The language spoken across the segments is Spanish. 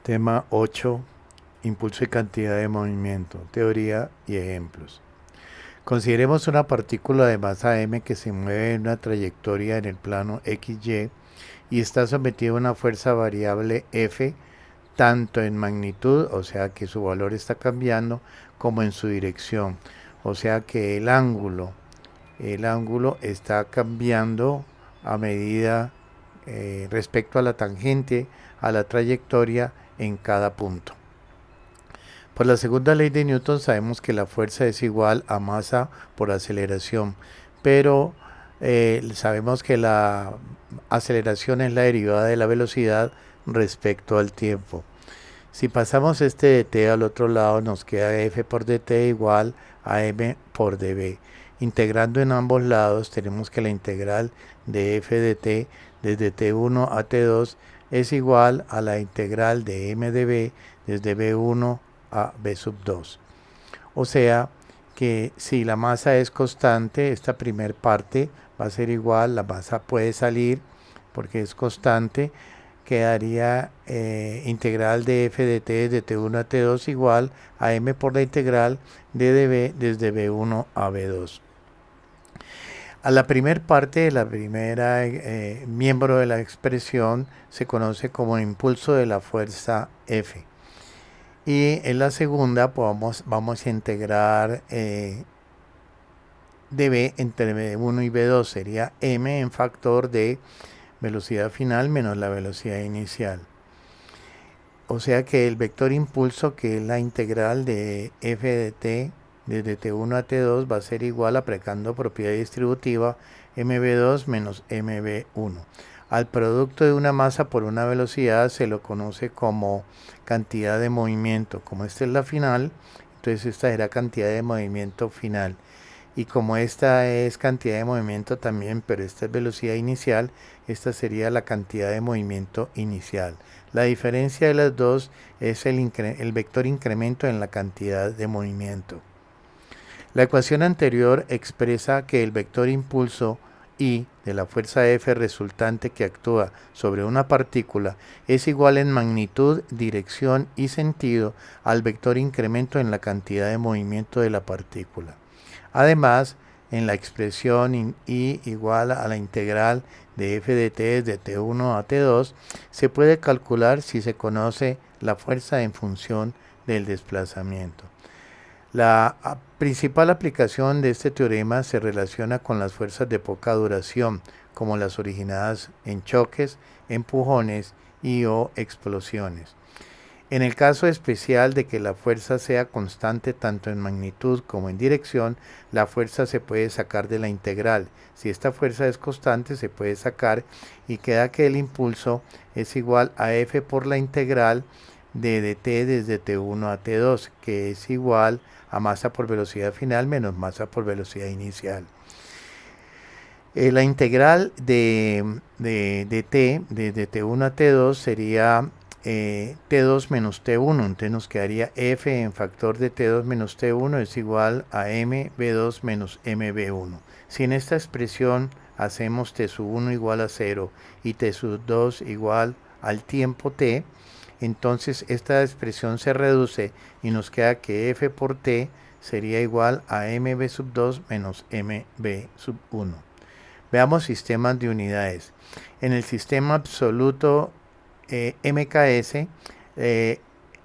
Tema 8. Impulso y cantidad de movimiento, teoría y ejemplos. Consideremos una partícula de masa m que se mueve en una trayectoria en el plano XY y está sometida a una fuerza variable F, tanto en magnitud, o sea que su valor está cambiando, como en su dirección, o sea que el ángulo está cambiando a medida respecto a la tangente, a la trayectoria en cada punto. Por la segunda ley de Newton sabemos que la fuerza es igual a masa por aceleración, pero sabemos que la aceleración es la derivada de la velocidad respecto al tiempo. Si pasamos este dt al otro lado, nos queda f por dt igual a m por dv. Integrando en ambos lados, tenemos que la integral de f de t desde t1 a t2 es igual a la integral de m de v desde v1 a v sub 2. O sea que si la masa es constante, esta primer parte va a ser igual, la masa puede salir porque es constante, quedaría integral de f de t desde t1 a t2 igual a m por la integral de dv desde v1 a v2. A la primera parte, la primera miembro de la expresión se conoce como impulso de la fuerza F. Y en la segunda pues vamos a integrar dv entre v1 y v2, sería m en factor de velocidad final menos la velocidad inicial. O sea que el vector impulso, que es la integral de f de t desde t1 a t2, va a ser igual, aplicando propiedad distributiva, mv2 menos mv1. Al producto de una masa por una velocidad se lo conoce como cantidad de movimiento. Como esta es la final, entonces esta será cantidad de movimiento final. Y como esta es cantidad de movimiento también, pero esta es velocidad inicial, esta sería la cantidad de movimiento inicial. La diferencia de las dos es el vector incremento en la cantidad de movimiento. La ecuación anterior expresa que el vector impulso I de la fuerza F resultante que actúa sobre una partícula es igual en magnitud, dirección y sentido al vector incremento en la cantidad de movimiento de la partícula. Además, en la expresión I igual a la integral de f de t desde t1 a t2, se puede calcular si se conoce la fuerza en función del desplazamiento. La principal aplicación de este teorema se relaciona con las fuerzas de poca duración, como las originadas en choques, empujones o explosiones. En el caso especial de que la fuerza sea constante tanto en magnitud como en dirección, la fuerza se puede sacar de la integral. Si esta fuerza es constante, se puede sacar y queda que el impulso es igual a f por la integral de dt desde t1 a t2, que es igual a masa por velocidad final menos masa por velocidad inicial. La integral de t desde t1 a t2 sería t2 menos t1, entonces nos quedaría f en factor de t2 menos t1 es igual a mv2 menos mv1. Si en esta expresión hacemos t sub 1 igual a 0 y t sub 2 igual al tiempo t, entonces esta expresión se reduce y nos queda que f por t sería igual a mv sub 2 menos mv sub 1. Veamos sistemas de unidades. En el sistema absoluto MKS,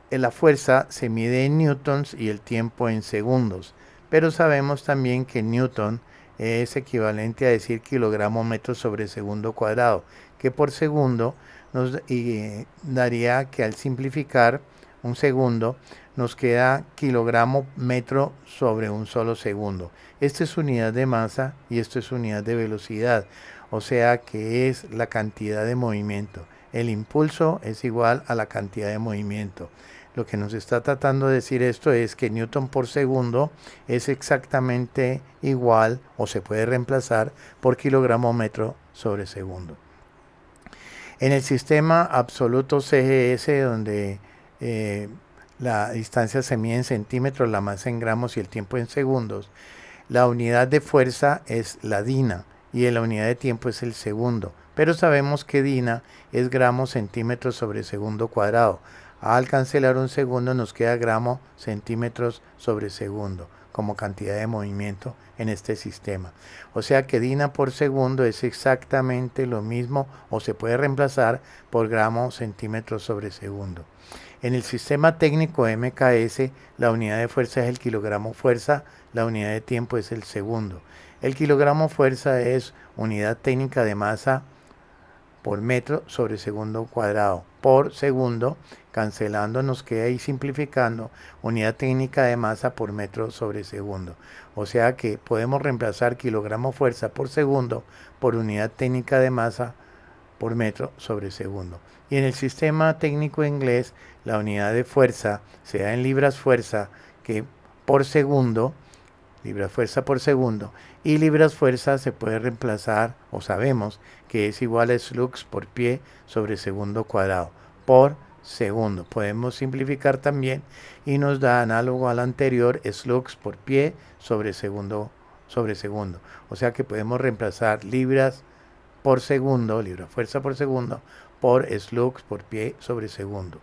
la fuerza se mide en newtons y el tiempo en segundos, pero sabemos también que newton es equivalente a decir kilogramo metro sobre segundo cuadrado, que por segundo nos daría que al simplificar un segundo nos queda kilogramo metro sobre un solo segundo. Esta es unidad de masa y esto es unidad de velocidad, o sea que es la cantidad de movimiento. El impulso es igual a la cantidad de movimiento. Lo que nos está tratando de decir esto es que newton por segundo es exactamente igual o se puede reemplazar por kilogramo metro sobre segundo. En el sistema absoluto CGS, donde la distancia se mide en centímetros, la masa en gramos y el tiempo en segundos, la unidad de fuerza es la dina y la unidad de tiempo es el segundo. Pero sabemos que dina es gramos centímetros sobre segundo cuadrado. Al cancelar un segundo nos queda gramos centímetros sobre segundo como cantidad de movimiento en este sistema. O sea que Dina por segundo es exactamente lo mismo o se puede reemplazar por gramos centímetros sobre segundo. En el sistema técnico MKS, la unidad de fuerza es el kilogramo fuerza, la unidad de tiempo es el segundo. El kilogramo fuerza es unidad técnica de masa por metro sobre segundo cuadrado. Por segundo, cancelando nos queda ahí simplificando, unidad técnica de masa por metro sobre segundo. O sea que podemos reemplazar kilogramo fuerza por segundo por unidad técnica de masa por metro sobre segundo. Y en el sistema técnico inglés, la unidad de fuerza se da en libras fuerza que por segundo, libras fuerza por segundo, y libras fuerza se puede reemplazar, o sabemos que es igual a slugs por pie sobre segundo cuadrado, por segundo. Podemos simplificar también y nos da análogo al anterior, slugs por pie sobre segundo. O sea que podemos reemplazar libras por segundo, libra fuerza por segundo, por slugs por pie sobre segundo.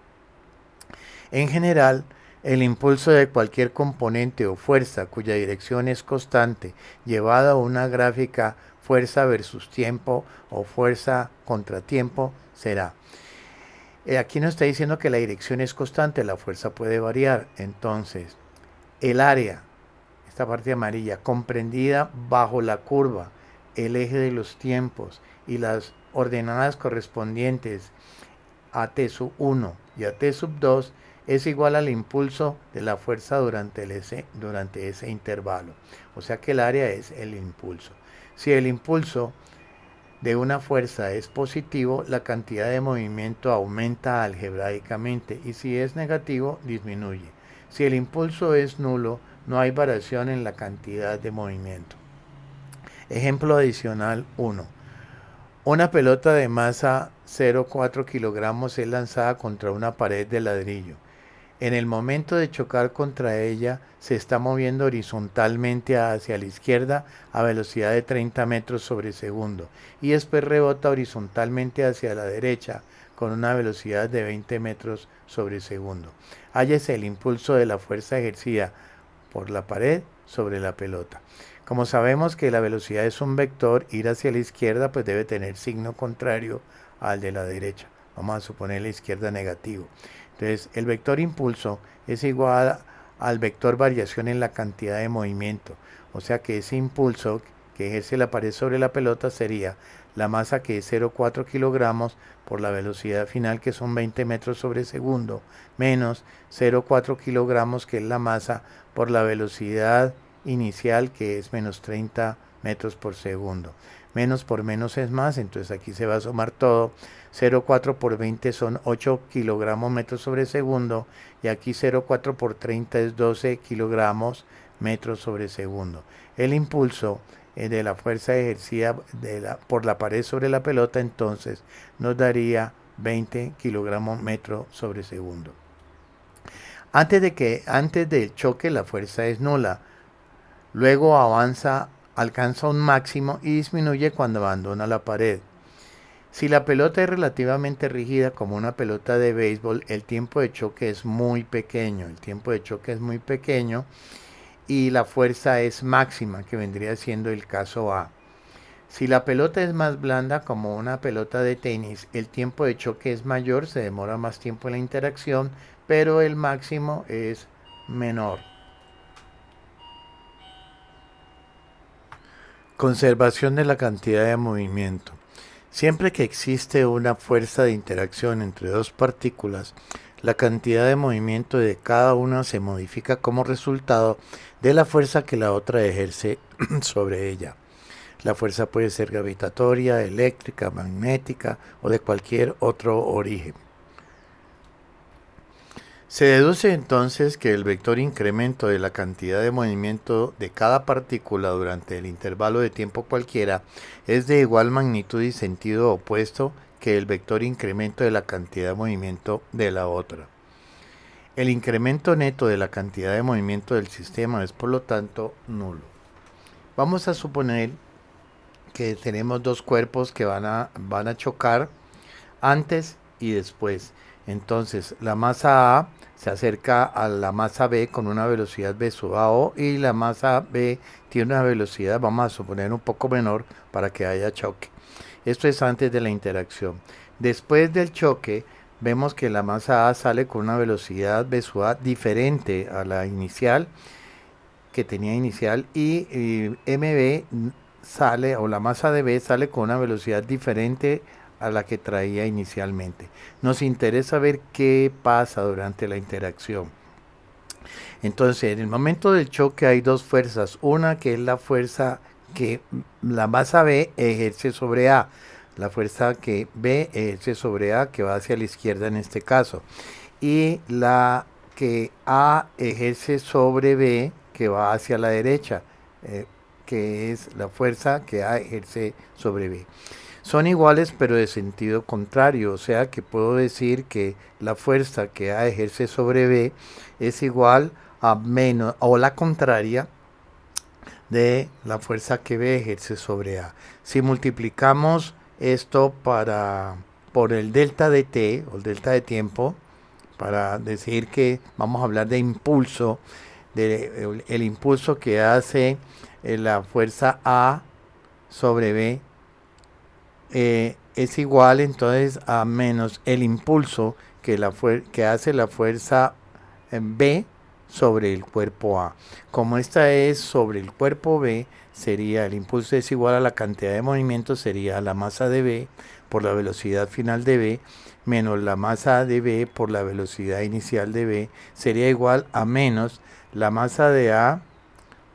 En general, el impulso de cualquier componente o fuerza cuya dirección es constante, llevada a una gráfica fuerza versus tiempo o fuerza contra tiempo, será. Aquí nos está diciendo que la dirección es constante, la fuerza puede variar. Entonces, el área, esta parte amarilla, comprendida bajo la curva, el eje de los tiempos y las ordenadas correspondientes a T sub 1 y a T sub 2 es igual al impulso de la fuerza durante ese intervalo. O sea que el área es el impulso. Si el impulso de una fuerza es positivo, la cantidad de movimiento aumenta algebraicamente y si es negativo, disminuye. Si el impulso es nulo, no hay variación en la cantidad de movimiento. Ejemplo adicional 1. Una pelota de masa 0,4 kilogramos es lanzada contra una pared de ladrillo. En el momento de chocar contra ella, se está moviendo horizontalmente hacia la izquierda a velocidad de 30 metros sobre segundo y después rebota horizontalmente hacia la derecha con una velocidad de 20 metros sobre segundo. Hállese el impulso de la fuerza ejercida por la pared sobre la pelota. Como sabemos que la velocidad es un vector, ir hacia la izquierda pues debe tener signo contrario al de la derecha. Vamos a suponer la izquierda negativo. Entonces, el vector impulso es igual al vector variación en la cantidad de movimiento. O sea que ese impulso que ejerce la pared sobre la pelota sería la masa que es 0,4 kilogramos por la velocidad final que son 20 metros sobre segundo, menos 0,4 kilogramos que es la masa por la velocidad inicial que es menos 30 metros por segundo. Menos por menos es más, entonces aquí se va a sumar todo. 0,4 por 20 son 8 kilogramos metros sobre segundo y aquí 0,4 por 30 es 12 kilogramos metros sobre segundo. El impulso de la fuerza ejercida por la pared sobre la pelota entonces nos daría 20 kilogramos metros sobre segundo. Antes del choque la fuerza es nula, luego alcanza un máximo y disminuye cuando abandona la pared. Si la pelota es relativamente rígida como una pelota de béisbol, el tiempo de choque es muy pequeño. Y la fuerza es máxima, que vendría siendo el caso A. Si la pelota es más blanda como una pelota de tenis, el tiempo de choque es mayor, se demora más tiempo en la interacción, pero el máximo es menor. Conservación de la cantidad de movimiento. Siempre que existe una fuerza de interacción entre dos partículas, la cantidad de movimiento de cada una se modifica como resultado de la fuerza que la otra ejerce sobre ella. La fuerza puede ser gravitatoria, eléctrica, magnética o de cualquier otro origen. Se deduce entonces que el vector incremento de la cantidad de movimiento de cada partícula durante el intervalo de tiempo cualquiera es de igual magnitud y sentido opuesto que el vector incremento de la cantidad de movimiento de la otra. El incremento neto de la cantidad de movimiento del sistema es por lo tanto nulo. Vamos a suponer que tenemos dos cuerpos que van a chocar antes y después. Entonces la masa A se acerca a la masa B con una velocidad v sub a o, y la masa B tiene una velocidad, vamos a suponer, un poco menor para que haya choque. Esto es antes de la interacción. Después del choque, vemos que la masa A sale con una velocidad v sub a diferente a la inicial, que tenía inicial, y mb sale, o la masa de B sale con una velocidad diferente a la que traía inicialmente. Nos interesa ver qué pasa durante la interacción. Entonces, en el momento del choque hay dos fuerzas. Una que es la fuerza que la masa B ejerce sobre A. La fuerza que B ejerce sobre A, que va hacia la izquierda en este caso. Y la que A ejerce sobre B, que va hacia la derecha, que es la fuerza que A ejerce sobre B. Son iguales pero de sentido contrario, o sea que puedo decir que la fuerza que A ejerce sobre B es igual a menos, o la contraria, de la fuerza que B ejerce sobre A. Si multiplicamos esto por el delta de t, o el delta de tiempo, para decir que vamos a hablar de impulso, el impulso que hace la fuerza A sobre B, es igual entonces a menos el impulso que hace la fuerza B sobre el cuerpo A. Como esta es sobre el cuerpo B, sería el impulso es igual a la cantidad de movimiento, sería la masa de B por la velocidad final de B, menos la masa de B por la velocidad inicial de B, sería igual a menos la masa de A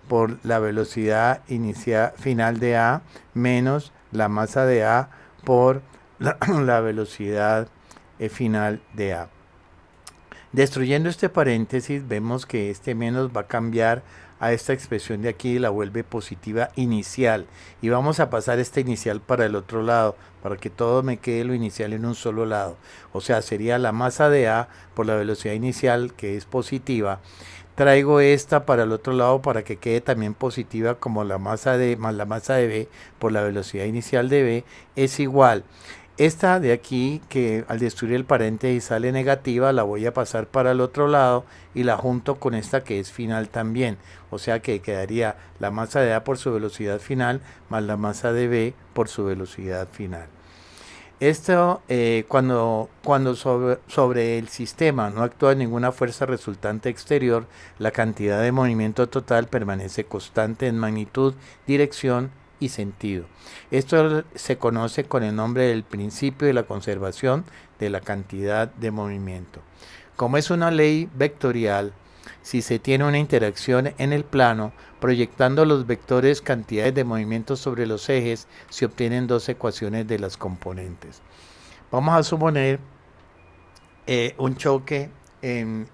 por la velocidad inicial final de A, menos la masa de A por la velocidad final de A. Destruyendo este paréntesis, vemos que este menos va a cambiar a esta expresión de aquí y la vuelve positiva inicial. Y vamos a pasar esta inicial para el otro lado, para que todo me quede lo inicial en un solo lado. O sea, sería la masa de A por la velocidad inicial, que es positiva. Traigo esta para el otro lado para que quede también positiva, como la masa de más la masa de B por la velocidad inicial de B es igual. Esta de aquí, que al destruir el paréntesis sale negativa, la voy a pasar para el otro lado y la junto con esta que es final también. O sea que quedaría la masa de A por su velocidad final más la masa de B por su velocidad final. Esto cuando sobre el sistema no actúa ninguna fuerza resultante exterior, la cantidad de movimiento total permanece constante en magnitud, dirección y sentido. Esto se conoce con el nombre del principio de la conservación de la cantidad de movimiento. Como es una ley vectorial, si se tiene una interacción en el plano, proyectando los vectores cantidades de movimientos sobre los ejes, se obtienen dos ecuaciones de las componentes. Vamos a suponer un choque en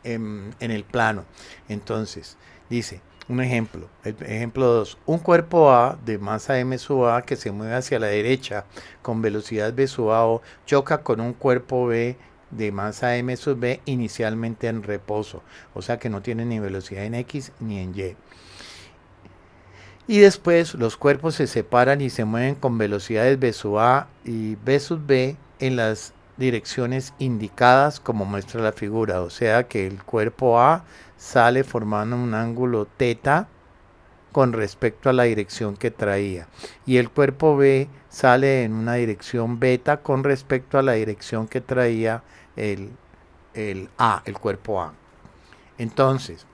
el plano. Entonces, dice, un ejemplo, el ejemplo 2, un cuerpo A de masa m sub a que se mueve hacia la derecha con velocidad v sub a o choca con un cuerpo B de masa m sub b inicialmente en reposo, o sea que no tiene ni velocidad en X ni en Y. Y después los cuerpos se separan y se mueven con velocidades v sub a y v sub b en las direcciones indicadas como muestra la figura, o sea que el cuerpo A sale formando un ángulo θ con respecto a la dirección que traía, y el cuerpo B sale en una dirección beta con respecto a la dirección que traía el cuerpo A. Entonces,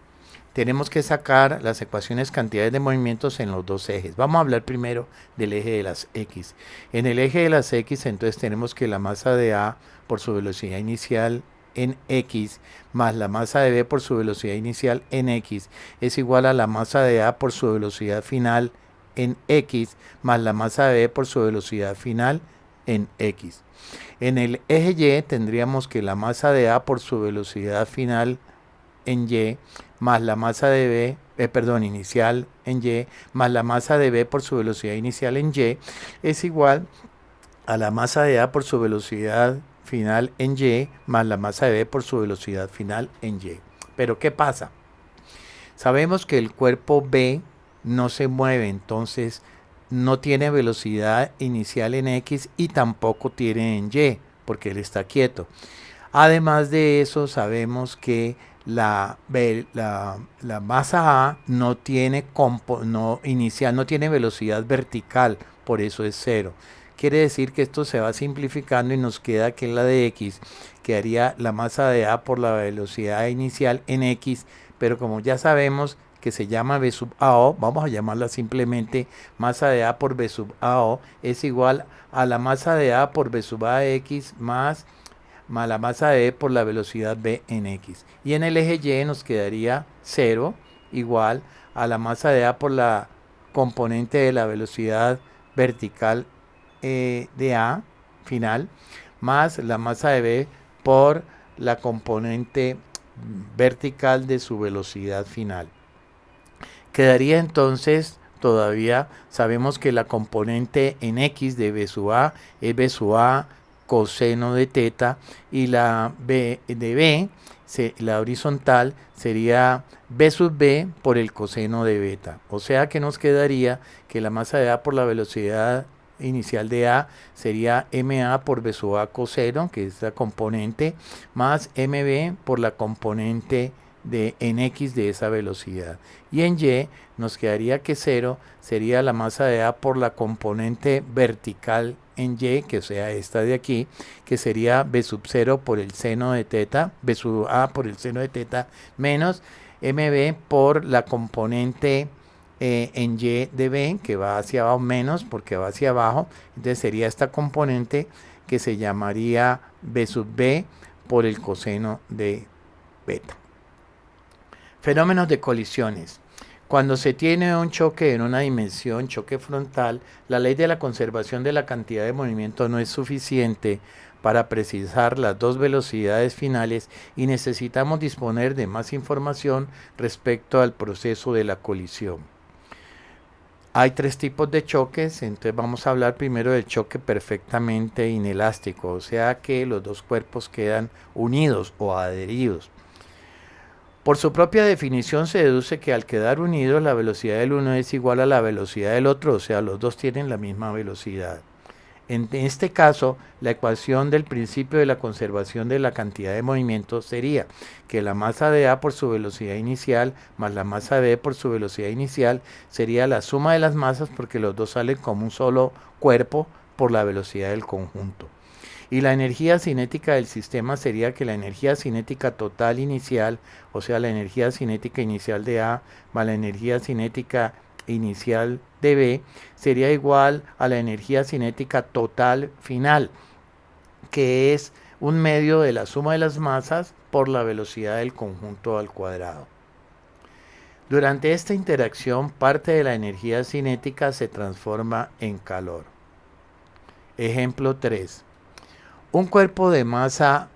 tenemos que sacar las ecuaciones cantidades de movimientos en los dos ejes. Vamos a hablar primero del eje de las X. En el eje de las X, entonces tenemos que la masa de A por su velocidad inicial en X más la masa de B por su velocidad inicial en X es igual a la masa de A por su velocidad final en X más la masa de B por su velocidad final en X. En el eje Y tendríamos que la masa de A por su velocidad final en Y más la masa de B, inicial en Y más la masa de B por su velocidad inicial en Y es igual a la masa de A por su velocidad final en Y más la masa de B por su velocidad final en Y. Pero ¿qué pasa? Sabemos que el cuerpo B no se mueve, entonces no tiene velocidad inicial en X y tampoco tiene en Y, porque él está quieto. Además de eso, sabemos que la masa A no tiene inicial, no tiene velocidad vertical, por eso es cero. Quiere decir que esto se va simplificando y nos queda que la de X quedaría la masa de A por la velocidad inicial en X, pero como ya sabemos que se llama V sub AO, vamos a llamarla simplemente masa de A por V sub AO, es igual a la masa de A por V sub AX más la masa de E por la velocidad V en X. Y en el eje Y nos quedaría 0 igual a la masa de A por la componente de la velocidad vertical de A final más la masa de B por la componente vertical de su velocidad final. Quedaría entonces, todavía sabemos que la componente en X de B sub A es B sub A coseno de teta y la B de B, la horizontal, sería B sub B por el coseno de beta. O sea que nos quedaría que la masa de A por la velocidad inicial de A sería MA por B sub A coseno, que es la componente, más MB por la componente en X de esa velocidad. Y en Y nos quedaría que 0 sería la masa de A por la componente vertical en Y, que sea esta de aquí, que sería B sub 0 por el seno de teta, B sub A por el seno de teta, menos MB por la componente en Y de B, que va hacia abajo, menos porque va hacia abajo. Entonces sería esta componente que se llamaría B sub B por el coseno de beta. Fenómenos de colisiones. Cuando se tiene un choque en una dimensión, choque frontal, la ley de la conservación de la cantidad de movimiento no es suficiente para precisar las dos velocidades finales y necesitamos disponer de más información respecto al proceso de la colisión. Hay tres tipos de choques, entonces vamos a hablar primero del choque perfectamente inelástico, o sea que los dos cuerpos quedan unidos o adheridos. Por su propia definición se deduce que al quedar unidos la velocidad del uno es igual a la velocidad del otro, o sea, los dos tienen la misma velocidad. En este caso, la ecuación del principio de la conservación de la cantidad de movimiento sería que la masa de A por su velocidad inicial más la masa de B por su velocidad inicial sería la suma de las masas porque los dos salen como un solo cuerpo por la velocidad del conjunto. Y la energía cinética del sistema sería que la energía cinética total inicial, o sea, la energía cinética inicial de A más la energía cinética inicial de B, sería igual a la energía cinética total final, que es un medio de la suma de las masas por la velocidad del conjunto al cuadrado. Durante esta interacción, parte de la energía cinética se transforma en calor. Ejemplo 3. Un cuerpo de masa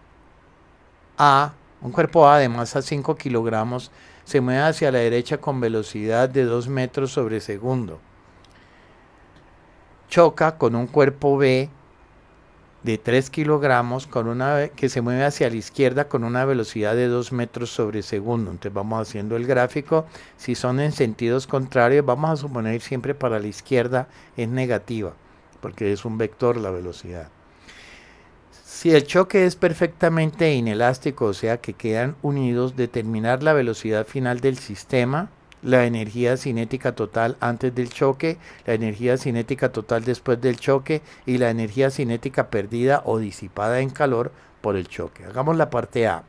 A, un cuerpo A de masa 5 kilogramos se mueve hacia la derecha con velocidad de 2 metros sobre segundo. Choca con un cuerpo B de 3 kilogramos que se mueve hacia la izquierda con una velocidad de 2 metros sobre segundo. Entonces vamos haciendo el gráfico. Si son en sentidos contrarios, vamos a suponer siempre para la izquierda es negativa, porque es un vector la velocidad. Si el choque es perfectamente inelástico, o sea que quedan unidos, determinar la velocidad final del sistema, la energía cinética total antes del choque, la energía cinética total después del choque y la energía cinética perdida o disipada en calor por el choque. Hagamos la parte A.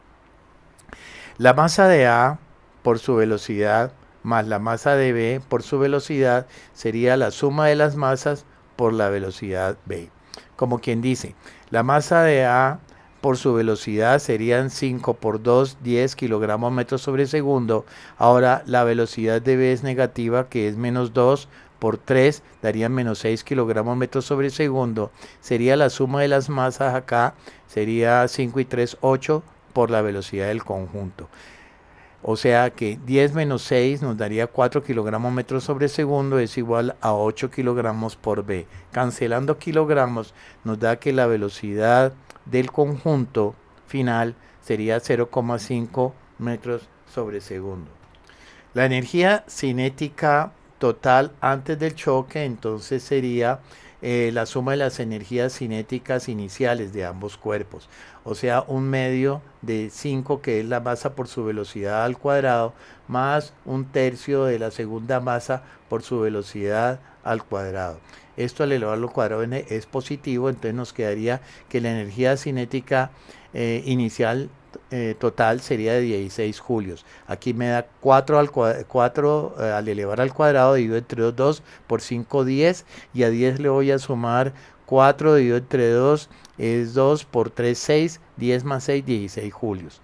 La masa de A por su velocidad más la masa de B por su velocidad sería la suma de las masas por la velocidad B. Como quien dice, la masa de A por su velocidad serían 5 por 2, 10 kilogramos metros sobre segundo. Ahora la velocidad de B es negativa, que es menos 2 por 3, darían menos 6 kilogramos metros sobre segundo. Sería la suma de las masas acá, sería 5 y 3, 8 por la velocidad del conjunto. O sea que 10 menos 6 nos daría 4 kilogramos metros sobre segundo, es igual a 8 kilogramos por B. Cancelando kilogramos nos da que la velocidad del conjunto final sería 0,5 metros sobre segundo. La energía cinética total antes del choque entonces sería la suma de las energías cinéticas iniciales de ambos cuerpos. O sea, un medio de 5, que es la masa por su velocidad al cuadrado, más un tercio de la segunda masa por su velocidad al cuadrado. Esto al elevarlo al cuadrado n es positivo, entonces nos quedaría que la energía cinética inicial total sería de 16 julios. Aquí me da 4 al elevar al cuadrado dividido entre 2 por 5, 10, y a 10 le voy a sumar 4 dividido entre 2 es 2 por 3, 6, 10 más 6, 16 julios.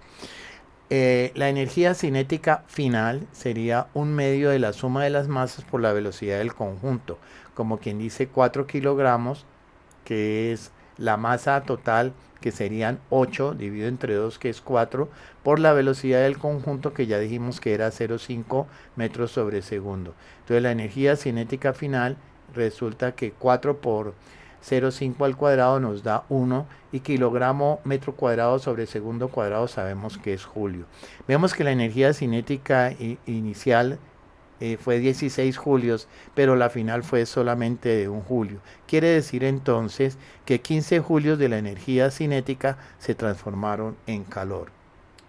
La energía cinética final sería un medio de la suma de las masas por la velocidad del conjunto, como quien dice 4 kilogramos, que es la masa total, que serían 8 dividido entre 2, que es 4, por la velocidad del conjunto, que ya dijimos que era 0,5 metros sobre segundo. Entonces la energía cinética final resulta que 4 por 0,5 al cuadrado nos da 1, y kilogramo metro cuadrado sobre segundo cuadrado sabemos que es julio. Vemos que la energía cinética inicial fue 16 julios, pero la final fue solamente de 1 julio. Quiere decir entonces que 15 julios de la energía cinética se transformaron en calor.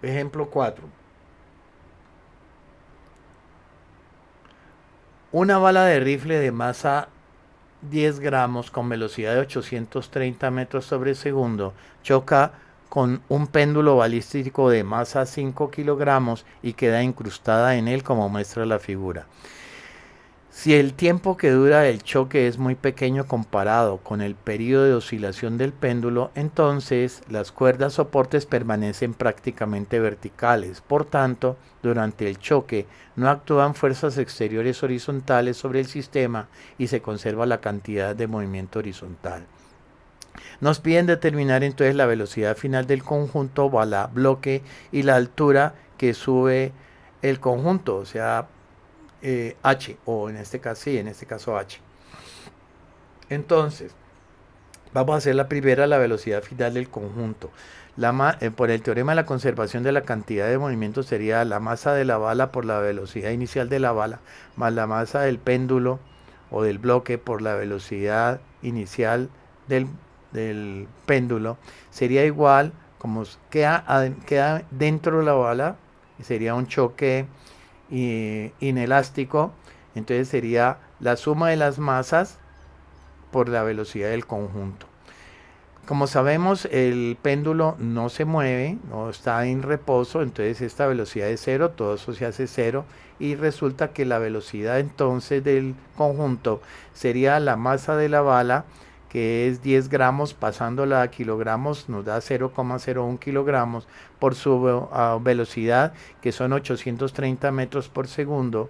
Ejemplo 4. Una bala de rifle de masa 10 gramos con velocidad de 830 metros sobre segundo choca con un péndulo balístico de masa 5 kilogramos y queda incrustada en él, como muestra la figura. Si el tiempo que dura el choque es muy pequeño comparado con el periodo de oscilación del péndulo, entonces las cuerdas soportes permanecen prácticamente verticales. Por tanto, durante el choque no actúan fuerzas exteriores horizontales sobre el sistema y se conserva la cantidad de movimiento horizontal. Nos piden determinar entonces la velocidad final del conjunto bala bloque y la altura que sube el conjunto, o sea, H, o en este caso, sí, en este caso H. Entonces, vamos a hacer la primera, la velocidad final del conjunto. Por el teorema de la conservación de la cantidad de movimiento sería la masa de la bala por la velocidad inicial de la bala, más la masa del péndulo o del bloque por la velocidad inicial del péndulo, sería igual, como queda dentro de la bala, sería un choque inelástico, entonces sería la suma de las masas por la velocidad del conjunto. Como sabemos, el péndulo no se mueve, no está en reposo, entonces esta velocidad es 0, todo eso se hace 0, y resulta que la velocidad entonces del conjunto sería la masa de la bala, que es 10 gramos, pasándola a kilogramos nos da 0,01 kilogramos, por su velocidad, que son 830 metros por segundo.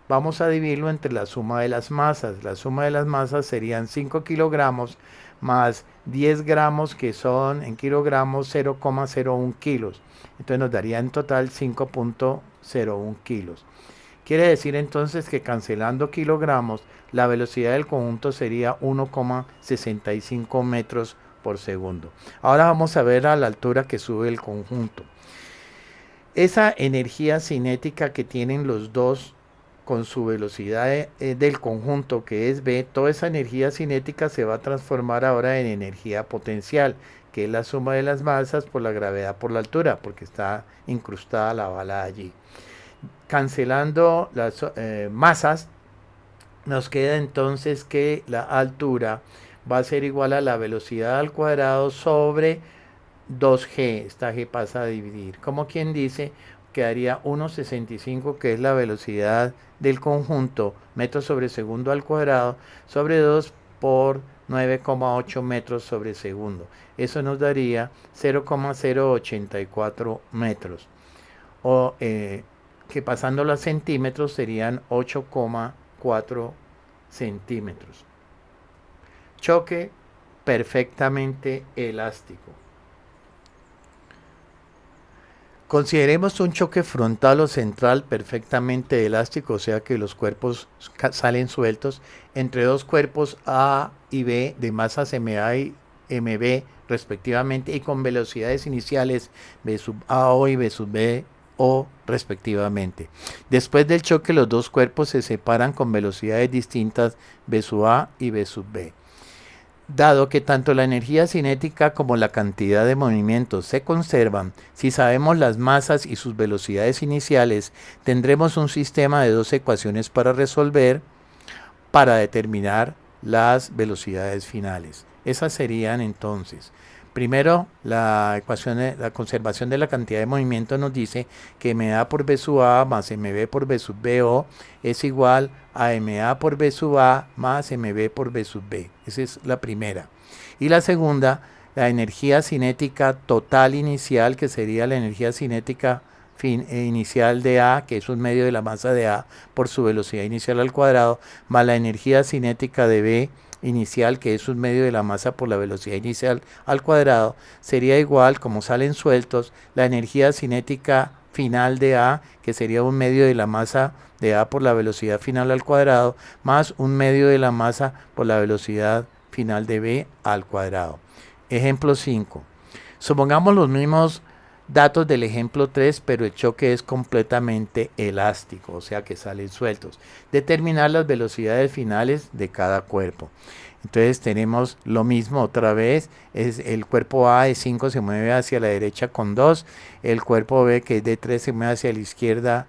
Vamos a dividirlo entre la suma de las masas. La suma de las masas serían 5 kilogramos más 10 gramos, que son en kilogramos 0,01 kilos. Entonces nos daría en total 5,01 kilos. Quiere decir entonces que, cancelando kilogramos, la velocidad del conjunto sería 1,65 metros por segundo. Ahora vamos a ver a la altura que sube el conjunto. Esa energía cinética que tienen los dos con su velocidad del conjunto, que es V, toda esa energía cinética se va a transformar ahora en energía potencial, que es la suma de las masas por la gravedad por la altura, porque está incrustada la bala allí. Cancelando las masas, nos queda entonces que la altura va a ser igual a la velocidad al cuadrado sobre 2g. Esta g pasa a dividir. Como quien dice, quedaría 1,65, que es la velocidad del conjunto, metros sobre segundo al cuadrado, sobre 2 por 9,8 metros sobre segundo. Eso nos daría 0,084 metros. O que pasándolo a centímetros serían 8,4 centímetros. Choque perfectamente elástico. Consideremos un choque frontal o central perfectamente elástico, o sea que los cuerpos salen sueltos entre dos cuerpos A y B de masas MA y MB respectivamente, y con velocidades iniciales B sub AO y B sub BO respectivamente. Después del choque, los dos cuerpos se separan con velocidades distintas B sub A y B sub B. Dado que tanto la energía cinética como la cantidad de movimientos se conservan, si sabemos las masas y sus velocidades iniciales, tendremos un sistema de dos ecuaciones para resolver para determinar las velocidades finales. Esas serían entonces, primero, la ecuación de la conservación de la cantidad de movimiento nos dice que MA por B sub A más MB por B sub BO es igual a MA por B sub A más MB por B sub B. Esa es la primera. Y la segunda, la energía cinética total inicial, que sería la energía cinética inicial de A, que es un medio de la masa de A por su velocidad inicial al cuadrado, más la energía cinética de B inicial, que es un medio de la masa por la velocidad inicial al cuadrado, sería igual, como salen sueltos, la energía cinética final de A, que sería un medio de la masa de A por la velocidad final al cuadrado, más un medio de la masa por la velocidad final de B al cuadrado. Ejemplo 5. Supongamos los mismos datos del ejemplo 3, pero el choque es completamente elástico, o sea que salen sueltos. Determinar las velocidades finales de cada cuerpo. Entonces tenemos lo mismo otra vez, es el cuerpo A de 5 se mueve hacia la derecha con 2, el cuerpo B que es de 3 se mueve hacia la izquierda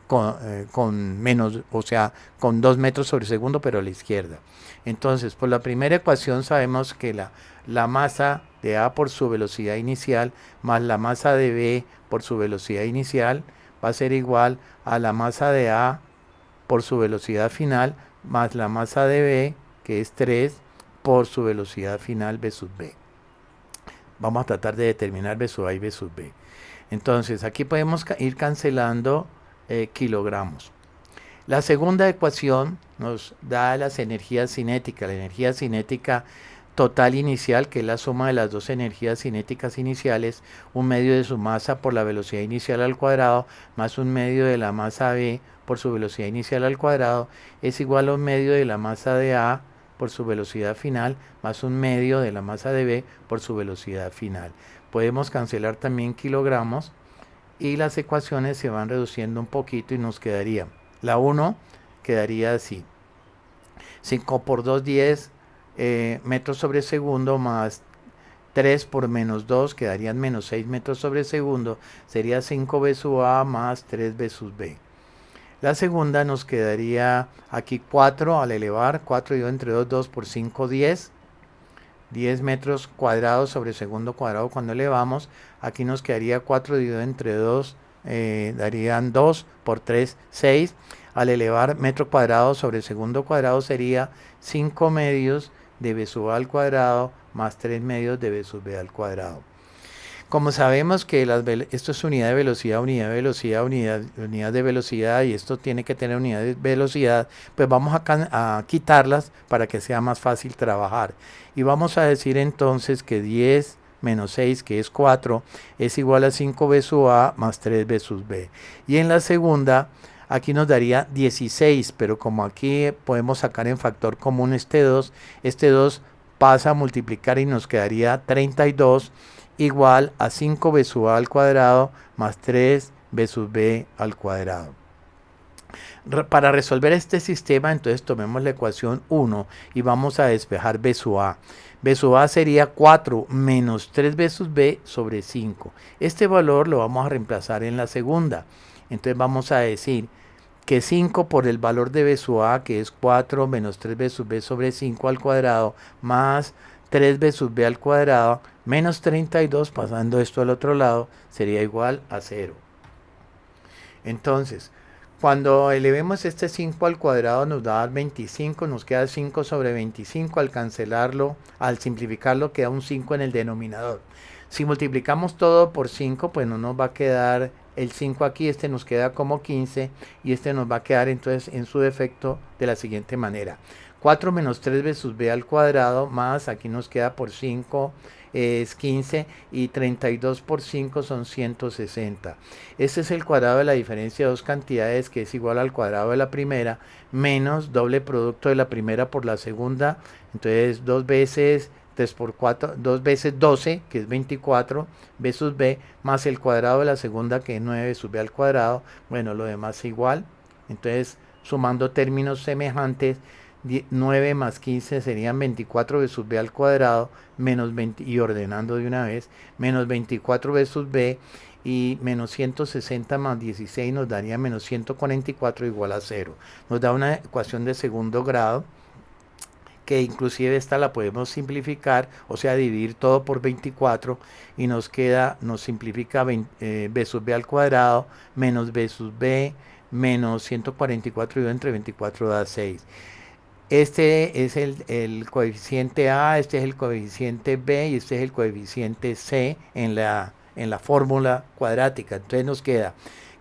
con menos, o sea, con 2 metros sobre segundo, pero a la izquierda. Entonces, por la primera ecuación sabemos que la masa de A por su velocidad inicial más la masa de B por su velocidad inicial va a ser igual a la masa de A por su velocidad final más la masa de B, que es 3, por su velocidad final B sub B. Vamos a tratar de determinar B sub A y B sub B. Entonces, aquí podemos ir cancelando kilogramos. La segunda ecuación nos da las energías cinéticas. La energía cinética total inicial, que es la suma de las dos energías cinéticas iniciales, un medio de su masa por la velocidad inicial al cuadrado, más un medio de la masa B por su velocidad inicial al cuadrado, es igual a un medio de la masa de A por su velocidad final, más un medio de la masa de B por su velocidad final. Podemos cancelar también kilogramos y las ecuaciones se van reduciendo un poquito y nos quedaría, la 1 quedaría así, 5 por 2, 10 metros sobre segundo más 3 por menos 2 quedarían menos 6 metros sobre segundo, sería 5B sub A más 3B sub B. La segunda nos quedaría aquí 4 al elevar, 4 dividido entre 2, 2 por 5, 10 metros cuadrados sobre segundo cuadrado cuando elevamos. Aquí nos quedaría 4 dividido entre 2, darían 2 por 3, 6. Al elevar metro cuadrado sobre segundo cuadrado sería 5 medios de B sub A al cuadrado más 3 medios de B sub B al cuadrado. Como sabemos que esto es unidad de velocidad, unidad de velocidad, unidad de velocidad, y esto tiene que tener unidad de velocidad, pues vamos a quitarlas para que sea más fácil trabajar. Y vamos a decir entonces que 10 menos 6, que es 4, es igual a 5B sub A más 3B sub B. Y en la segunda, aquí nos daría 16, pero como aquí podemos sacar en factor común este 2 pasa a multiplicar y nos quedaría 32, igual a 5B sub A al cuadrado más 3B sub B al cuadrado. Para resolver este sistema, entonces tomemos la ecuación 1 y vamos a despejar B sub A. B sub A sería 4 menos 3B sub B sobre 5. Este valor lo vamos a reemplazar en la segunda. Entonces vamos a decir que 5 por el valor de B sub A, que es 4 menos 3B sub B sobre 5 al cuadrado, más 3B sub B al cuadrado, menos 32, pasando esto al otro lado, sería igual a 0. Entonces, cuando elevemos este 5 al cuadrado nos da 25, nos queda 5 sobre 25, al cancelarlo, al simplificarlo queda un 5 en el denominador. Si multiplicamos todo por 5, pues no nos va a quedar el 5 aquí, este nos queda como 15 y este nos va a quedar entonces en su defecto de la siguiente manera. 4 menos 3B sub B al cuadrado más, aquí nos queda por 5, es 15 y 32 por 5 son 160. Este es el cuadrado de la diferencia de dos cantidades, que es igual al cuadrado de la primera menos doble producto de la primera por la segunda. Entonces 2 veces 3 por 4, 2 veces 12, que es 24, B sub B, más el cuadrado de la segunda, que es 9 sub B al cuadrado. Bueno, lo demás igual. Entonces, sumando términos semejantes, 9 más 15 serían 24 b sub b al cuadrado, menos 20, y ordenando de una vez, menos 24 b sub b, y menos 160 más 16 nos daría menos 144 igual a 0. Nos da una ecuación de segundo grado, que inclusive esta la podemos simplificar, o sea, dividir todo por 24, y nos simplifica b sub b al cuadrado, menos b sub b, menos 144 dividido entre 24 da 6. Este es el coeficiente A, este es el coeficiente B y este es el coeficiente C en la fórmula cuadrática. Entonces nos queda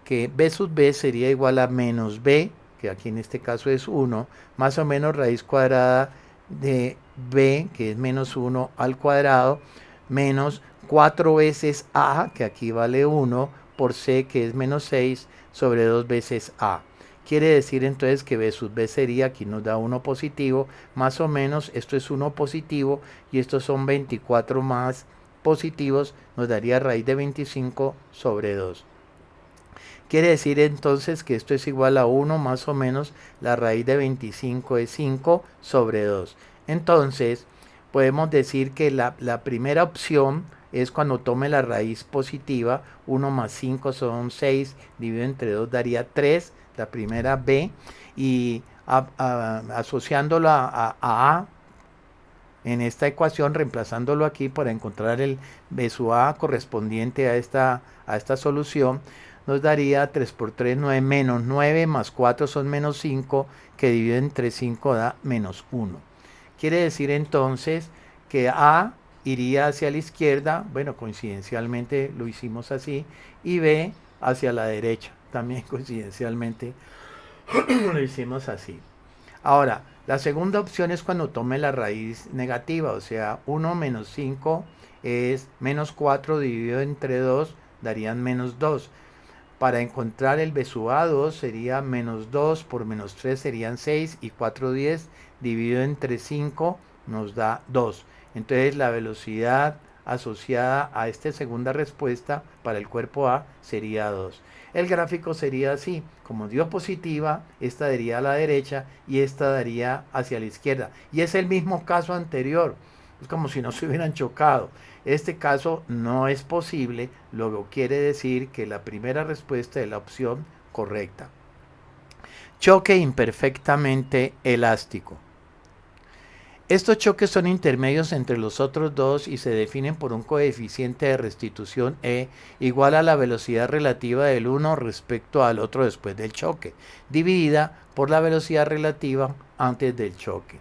que b sub b sería igual a menos b, que aquí en este caso es 1, más o menos raíz cuadrada de b, que es menos 1 al cuadrado, menos 4 veces a, que aquí vale 1, por c, que es menos 6, sobre 2 veces a. Quiere decir entonces que b sub b sería, aquí nos da 1 positivo, más o menos esto es 1 positivo y estos son 24 más positivos, nos daría raíz de 25 sobre 2. Quiere decir entonces que esto es igual a 1 más o menos, la raíz de 25 es 5 sobre 2. Entonces podemos decir que la primera opción es cuando tome la raíz positiva, 1 más 5 son 6, dividido entre 2 daría 3, la primera B, y asociándolo a en esta ecuación, reemplazándolo aquí para encontrar el b sub a correspondiente a esta solución, nos daría 3 por 3, 9, menos 9 más 4 son menos 5, que dividido entre 5 da menos 1. Quiere decir entonces que A iría hacia la izquierda, bueno, coincidencialmente lo hicimos así, y B hacia la derecha, también coincidencialmente lo hicimos así. Ahora, la segunda opción es cuando tome la raíz negativa, o sea, 1 menos 5 es menos 4 dividido entre 2, darían menos 2. Para encontrar el b sub a 2 sería menos 2 por menos 3 serían 6 y 4 10 dividido entre 5 nos da 2. Entonces la velocidad asociada a esta segunda respuesta para el cuerpo A sería 2. El gráfico sería así, como dio positiva, esta daría a la derecha y esta daría hacia la izquierda. Y es el mismo caso anterior, es como si no se hubieran chocado. Este caso no es posible, lo que quiere decir que la primera respuesta es la opción correcta. Choque imperfectamente elástico. Estos choques son intermedios entre los otros dos y se definen por un coeficiente de restitución E igual a la velocidad relativa del uno respecto al otro después del choque, dividida por la velocidad relativa antes del choque.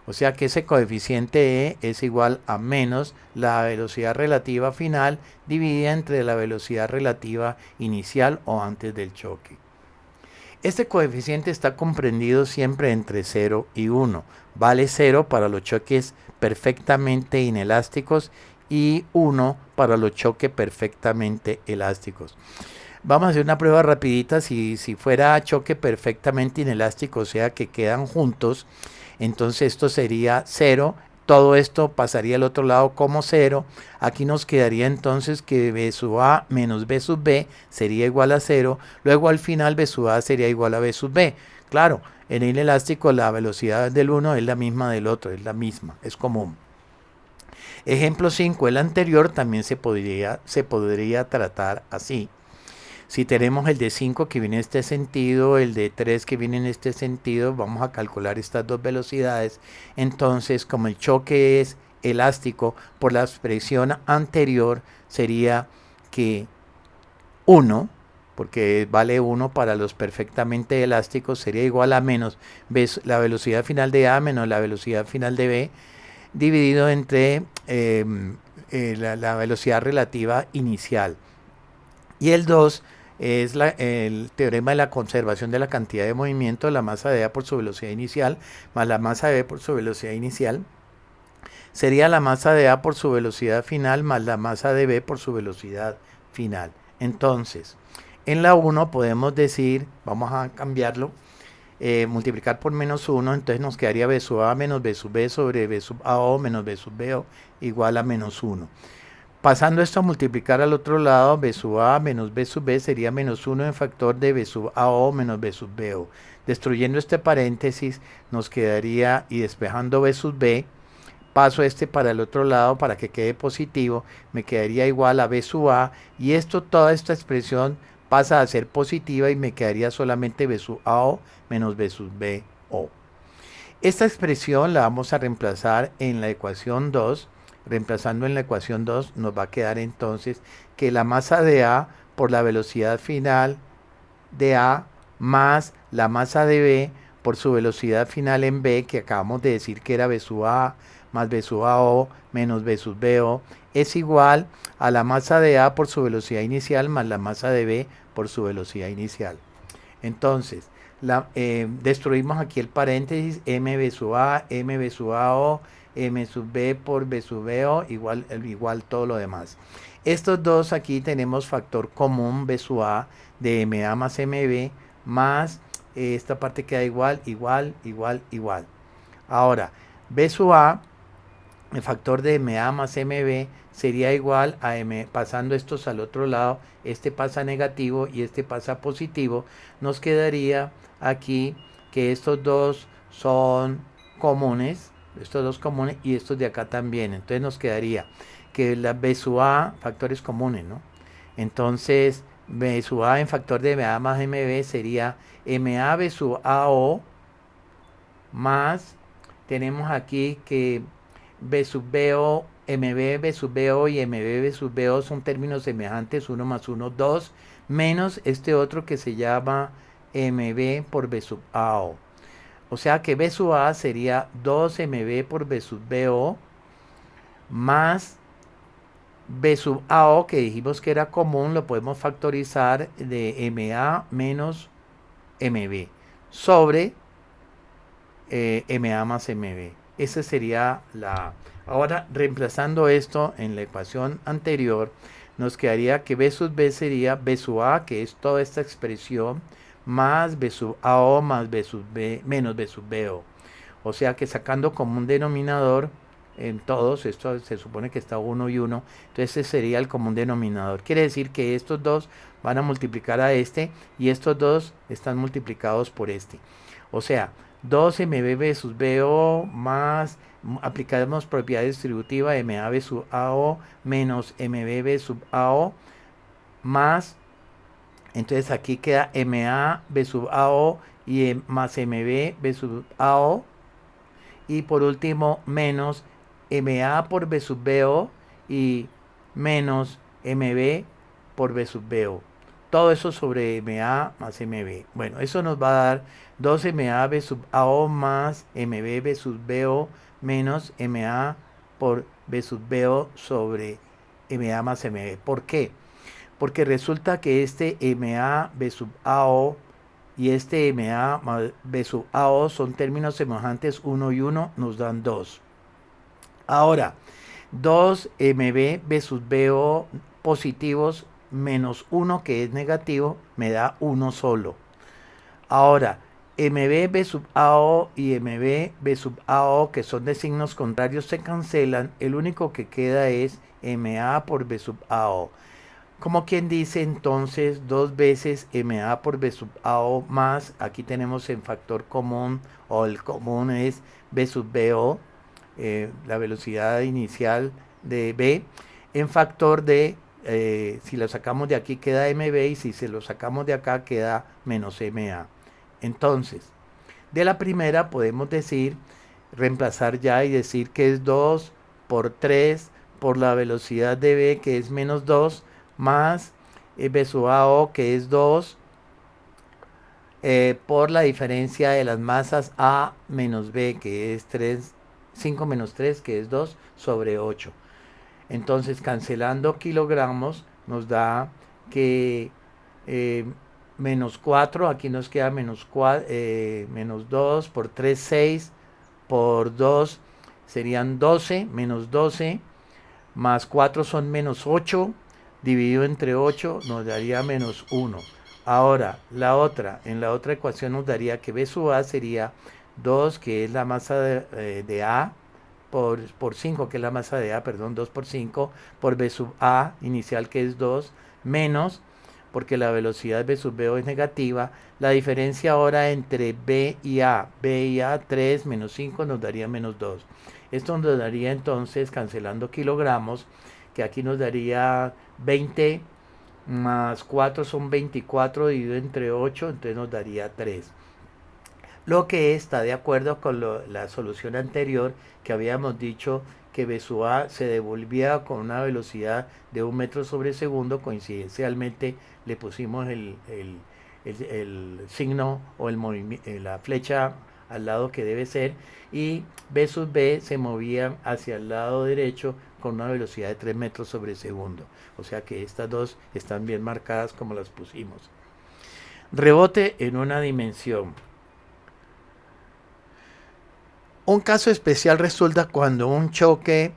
O sea que ese coeficiente E es igual a menos la velocidad relativa final dividida entre la velocidad relativa inicial o antes del choque. Este coeficiente está comprendido siempre entre 0 y 1. Vale 0 para los choques perfectamente inelásticos y 1 para los choques perfectamente elásticos. Vamos a hacer una prueba rapidita. Si fuera choque perfectamente inelástico, o sea que quedan juntos, entonces esto sería 0. Todo esto pasaría al otro lado como 0. Aquí nos quedaría entonces que b sub a menos b sub b sería igual a 0. Luego al final b sub a sería igual a b sub b. Claro, en el elástico la velocidad del uno es la misma del otro, es la misma, es común. Ejemplo 5, el anterior también se podría tratar así. Si tenemos el de 5 que viene en este sentido, el de 3 que viene en este sentido, vamos a calcular estas dos velocidades. Entonces, como el choque es elástico, por la expresión anterior sería que 1, porque vale 1 para los perfectamente elásticos, sería igual a menos la velocidad final de A menos la velocidad final de B, dividido entre la velocidad relativa inicial. Y el 2 es el teorema de la conservación de la cantidad de movimiento, la masa de A por su velocidad inicial, más la masa de B por su velocidad inicial, sería la masa de A por su velocidad final, más la masa de B por su velocidad final. Entonces, en la 1 podemos decir, vamos a cambiarlo, multiplicar por menos 1, entonces nos quedaría b sub a menos b sub b sobre b sub a o menos b sub b o igual a menos 1. Pasando esto a multiplicar al otro lado, B sub A menos B sub B sería menos 1 en factor de B sub AO menos B sub BO. Destruyendo este paréntesis nos quedaría, y despejando B sub B, paso este para el otro lado para que quede positivo, me quedaría igual a B sub A, y esto, toda esta expresión pasa a ser positiva y me quedaría solamente B sub AO menos B sub BO. Esta expresión la vamos a reemplazar en la ecuación 2. Reemplazando en la ecuación 2 nos va a quedar entonces que la masa de A por la velocidad final de A más la masa de B por su velocidad final en B, que acabamos de decir que era B sub A más B sub AO menos B sub BO, es igual a la masa de A por su velocidad inicial más la masa de B por su velocidad inicial. Entonces, destruimos aquí el paréntesis, mb sub A, mb sub AO, m sub B por B sub BO, igual todo lo demás. Estos dos aquí tenemos factor común B sub A de MA más MB, más esta parte queda igual. Ahora, B sub A, el factor de MA más MB sería igual a M, pasando estos al otro lado, este pasa negativo y este pasa positivo, nos quedaría aquí que estos dos son comunes, y estos de acá también. Entonces nos quedaría que la B sub A, factores comunes, ¿no? Entonces B sub A en factor de MA más MB sería MA B sub AO más, tenemos aquí que B sub BO, MB B sub BO y MB B sub BO son términos semejantes, 1 más 1, 2, menos este otro que se llama MB por B sub AO. O sea que B sub A sería 2MB por B sub BO más B sub AO, que dijimos que era común, lo podemos factorizar de MA menos MB sobre MA más MB. Esa sería la... Ahora, reemplazando esto en la ecuación anterior, nos quedaría que B sub B sería B sub A, que es toda esta expresión, más B sub AO más B sub B menos B sub BO. O sea que sacando como un denominador en todos, esto se supone que está 1 y 1, entonces ese sería el común denominador. Quiere decir que estos dos van a multiplicar a este y estos dos están multiplicados por este. O sea, 2MB versus BO más, aplicamos propiedad distributiva MA B sub AO menos MB B sub AO más, entonces aquí queda MA B sub AO y más MB B sub AO, y por último menos MA por B sub BO y menos MB por B sub BO. Todo eso sobre MA más MB. Bueno, eso nos va a dar 2MA B sub AO más MB B sub BO menos MA por B sub BO sobre MA más MB. ¿Por qué? Porque resulta que este MA B sub AO y este MA más B sub AO son términos semejantes, 1 y 1 nos dan 2. Ahora, 2MB B sub BO positivos menos 1 que es negativo me da 1 solo. Ahora, MB B sub AO y MB B sub AO, que son de signos contrarios, se cancelan. El único que queda es MA por B sub AO. Como quien dice entonces 2 veces MA por B sub AO más, aquí tenemos en factor común, o el común es B sub BO, la velocidad inicial de B, en factor de, si lo sacamos de aquí queda MB y si se lo sacamos de acá queda menos MA. Entonces, de la primera podemos decir, reemplazar ya y decir que es 2 por 3 por la velocidad de B, que es menos 2, más B sub AO, que es 2, por la diferencia de las masas A menos B, que es 3, 5 menos 3, que es 2, sobre 8. Entonces, cancelando kilogramos, nos da que menos 4, aquí nos queda menos 2, por 3, 6, por 2 serían 12, menos 12, más 4 son menos 8, dividido entre 8 nos daría menos 1. Ahora, en la otra ecuación nos daría que B sub A sería 2, que es la masa de A, por 5, que es la masa de A, perdón, 2 por 5, por B sub A inicial, que es 2, menos, porque la velocidad B sub B es negativa, la diferencia ahora entre B y A, 3 menos 5 nos daría menos 2. Esto nos daría entonces, cancelando kilogramos, que aquí nos daría 20 más 4 son 24 dividido entre 8, entonces nos daría 3. Lo que está de acuerdo con la solución anterior, que habíamos dicho que B sub A se devolvía con una velocidad de 1 metro sobre segundo. Coincidencialmente le pusimos el signo o la flecha al lado que debe ser, y B sub B se movía hacia el lado derecho con una velocidad de 3 metros sobre segundo. O sea que estas dos están bien marcadas como las pusimos. Rebote en una dimensión. Un caso especial resulta cuando un choque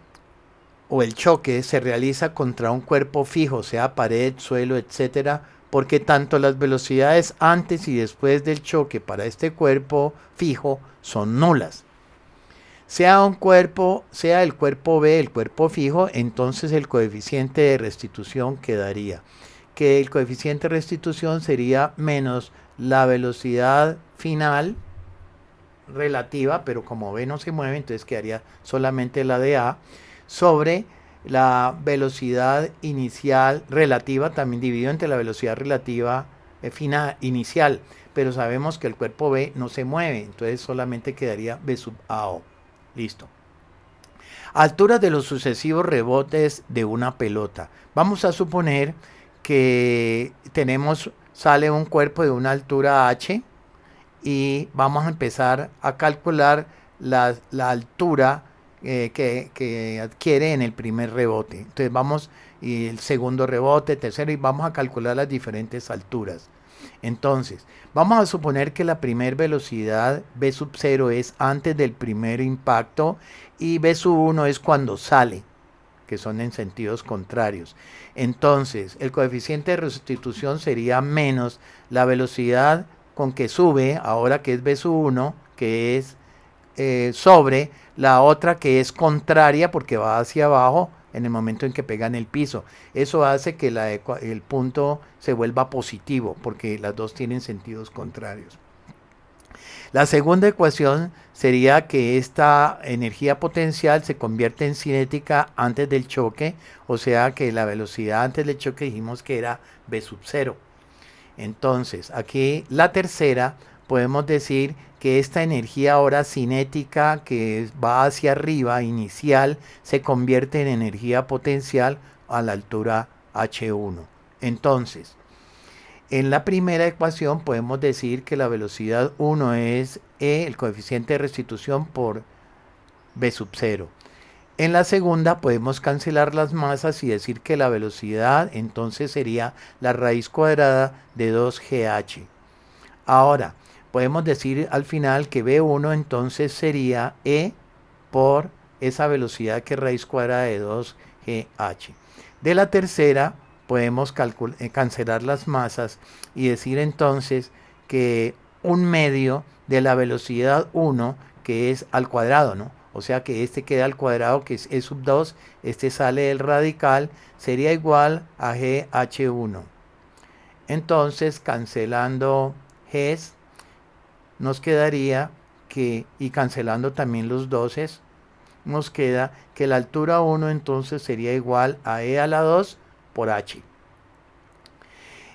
o el choque se realiza contra un cuerpo fijo, sea pared, suelo, etcétera, porque tanto las velocidades antes y después del choque para este cuerpo fijo son nulas. Sea el cuerpo B, el cuerpo fijo, entonces el coeficiente de restitución quedaría, que el coeficiente de restitución sería menos la velocidad final relativa, pero como B no se mueve, entonces quedaría solamente la de A, sobre la velocidad inicial relativa, también dividido entre la velocidad relativa final inicial, pero sabemos que el cuerpo B no se mueve, entonces solamente quedaría B sub AO. Listo. Alturas de los sucesivos rebotes de una pelota. Vamos a suponer que sale un cuerpo de una altura H, y vamos a empezar a calcular la altura que adquiere en el primer rebote. Entonces y el segundo rebote, tercero, y vamos a calcular las diferentes alturas. Entonces, vamos a suponer que la primera velocidad B sub 0 es antes del primer impacto y B sub 1 es cuando sale, que son en sentidos contrarios. Entonces, el coeficiente de restitución sería menos la velocidad con que sube, ahora que es B sub 1, que es sobre la otra que es contraria porque va hacia abajo en el momento en que pega en el piso. Eso hace que el punto se vuelva positivo porque las dos tienen sentidos contrarios. La segunda ecuación sería que esta energía potencial se convierte en cinética antes del choque, o sea que la velocidad antes del choque dijimos que era B sub 0. Entonces, aquí la tercera, podemos decir que esta energía ahora cinética que va hacia arriba, inicial, se convierte en energía potencial a la altura H1. Entonces, en la primera ecuación podemos decir que la velocidad 1 es E, el coeficiente de restitución, por B sub 0. En la segunda podemos cancelar las masas y decir que la velocidad entonces sería la raíz cuadrada de 2GH. Ahora, podemos decir al final que B1 entonces sería E por esa velocidad que es raíz cuadrada de 2GH. De la tercera podemos cancelar las masas y decir entonces que un medio de la velocidad 1, que es al cuadrado, ¿no? O sea que este queda al cuadrado, que es E sub 2, este sale del radical, sería igual a GH1. Entonces, cancelando Gs, nos quedaría que, y cancelando también los 12, nos queda que la altura 1 entonces sería igual a E a la 2 por H.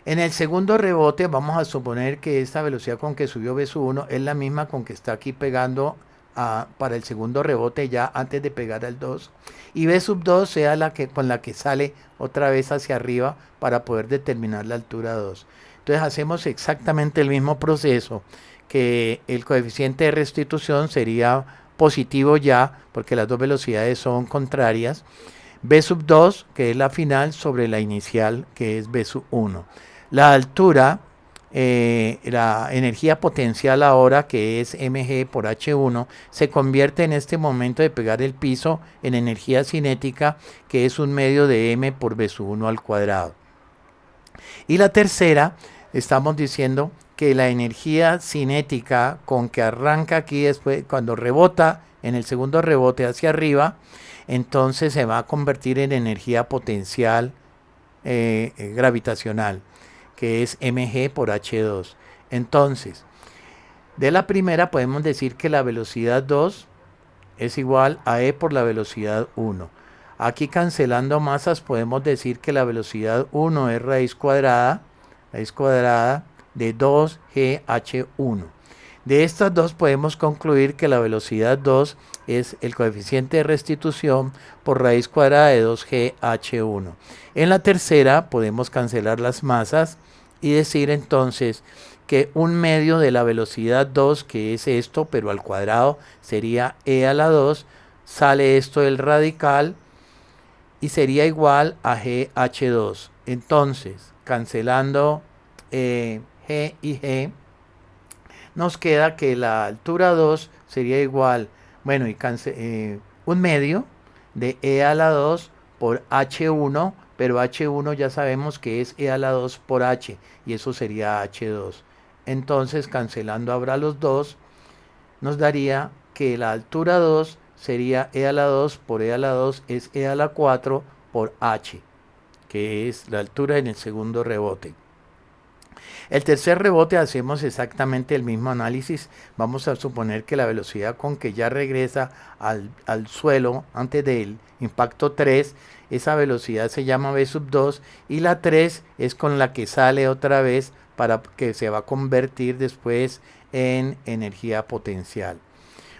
En el segundo rebote vamos a suponer que esta velocidad con que subió B sub 1 es la misma con que está aquí pegando para el segundo rebote ya antes de pegar al 2, y B sub 2 sea con la que sale otra vez hacia arriba para poder determinar la altura 2. Entonces hacemos exactamente el mismo proceso, que el coeficiente de restitución sería positivo ya porque las dos velocidades son contrarias, B sub 2, que es la final, sobre la inicial, que es B sub 1. La altura, la energía potencial ahora, que es mg por h1, se convierte en este momento de pegar el piso en energía cinética, que es un medio de m por b sub 1 al cuadrado. Y la tercera, estamos diciendo que la energía cinética con que arranca aquí después, cuando rebota en el segundo rebote hacia arriba, entonces se va a convertir en energía potencial gravitacional, que es mg por h2. Entonces, de la primera podemos decir que la velocidad 2 es igual a e por la velocidad 1. Aquí cancelando masas podemos decir que la velocidad 1 es raíz cuadrada de 2gh1. De estas dos podemos concluir que la velocidad 2 es el coeficiente de restitución por raíz cuadrada de 2gh1. En la tercera podemos cancelar las masas y decir entonces que un medio de la velocidad 2, que es esto, pero al cuadrado, sería e a la 2, sale esto del radical y sería igual a gh2. Entonces, cancelando g y g, nos queda que la altura 2 sería igual, bueno, un medio de e a la 2 por h1, pero h1 ya sabemos que es e a la 2 por h, y eso sería h2. Entonces, cancelando ahora los dos, nos daría que la altura 2 sería e a la 2 por e a la 2 es e a la 4 por h, que es la altura en el segundo rebote. El tercer rebote hacemos exactamente el mismo análisis. Vamos a suponer que la velocidad con que ya regresa al suelo antes del impacto 3, esa velocidad se llama v sub 2, y la 3 es con la que sale otra vez para que se va a convertir después en energía potencial.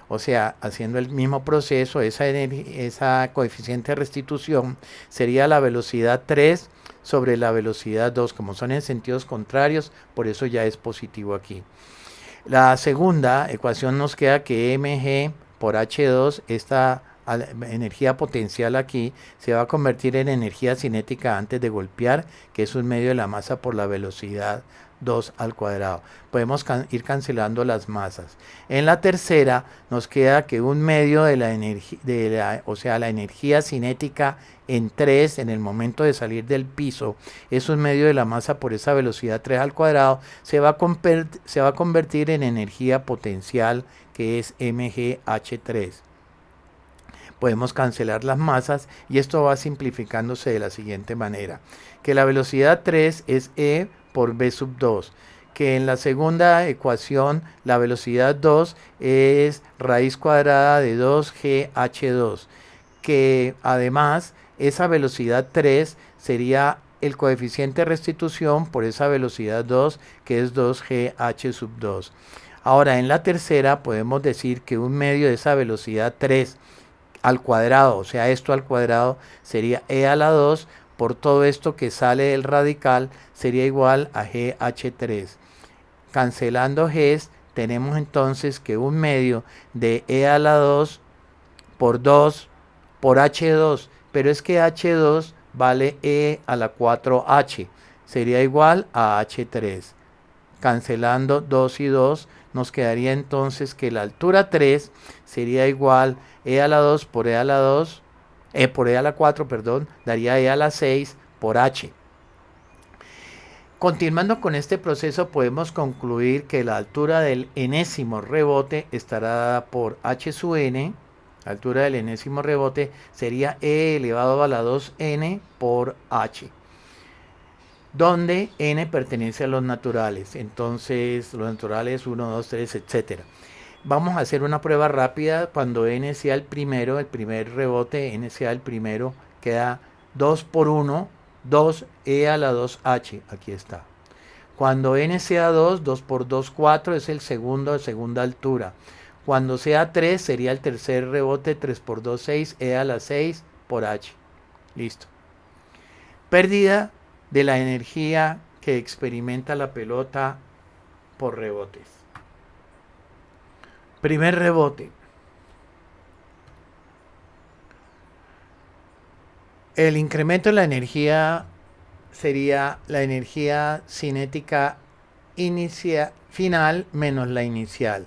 O sea, haciendo el mismo proceso, esa coeficiente de restitución sería la velocidad 3 sobre la velocidad 2, como son en sentidos contrarios, por eso ya es positivo aquí. La segunda ecuación nos queda que mg por h2, esta energía potencial aquí, se va a convertir en energía cinética antes de golpear, que es un medio de la masa por la velocidad 2 al cuadrado. Podemos ir cancelando las masas. En la tercera nos queda que un medio de la energía, o sea, la energía cinética en 3 en el momento de salir del piso, es un medio de la masa por esa velocidad 3 al cuadrado, se va a convertir en energía potencial, que es mgh3. Podemos cancelar las masas y esto va simplificándose de la siguiente manera, que la velocidad 3 es e por v sub 2, que en la segunda ecuación la velocidad 2 es raíz cuadrada de 2gh2, que además esa velocidad 3 sería el coeficiente de restitución por esa velocidad 2, que es 2gh sub 2. Ahora, en la tercera podemos decir que un medio de esa velocidad 3 al cuadrado, o sea, esto al cuadrado sería e a la 2 por todo esto que sale del radical, sería igual a gh3. Cancelando g's, tenemos entonces que un medio de e a la 2 por 2 por h2, pero es que h2 vale e a la 4h, sería igual a h3. Cancelando 2 y 2, nos quedaría entonces que la altura 3 sería igual e a la 2 por e a la 2, por e a la 4, perdón, daría e a la 6 por h. Continuando con este proceso, podemos concluir que la altura del enésimo rebote estará dada por h sub n. La altura del enésimo rebote sería e elevado a la 2n por h, donde n pertenece a los naturales. Entonces, los naturales 1, 2, 3, etc. Vamos a hacer una prueba rápida. Cuando n sea el primer rebote, n sea el primero, queda 2 por 1, 2e a la 2h, aquí está. Cuando n sea 2, 2 por 2, 4, es el segundo de segunda altura. Cuando sea 3, sería el tercer rebote, 3 por 2, 6, e a la 6 por h. Listo. Pérdida de la energía que experimenta la pelota por rebotes. Primer rebote. El incremento de la energía sería la energía cinética final menos la inicial.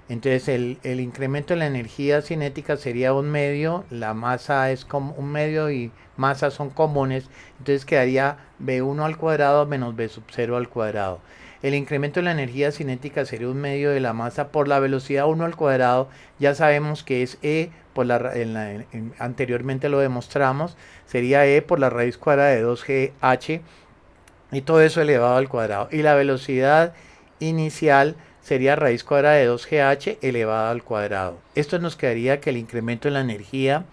Entonces el incremento en la energía cinética sería un medio, la masa es como un medio y masa son comunes, entonces quedaría B1 al cuadrado menos B sub 0 al cuadrado. El incremento en la energía cinética sería un medio de la masa por la velocidad 1 al cuadrado, ya sabemos que es E, anteriormente lo demostramos, sería E por la raíz cuadrada de 2GH y todo eso elevado al cuadrado. Y la velocidad inicial sería raíz cuadrada de 2GH elevada al cuadrado. Esto nos quedaría que el incremento en la energía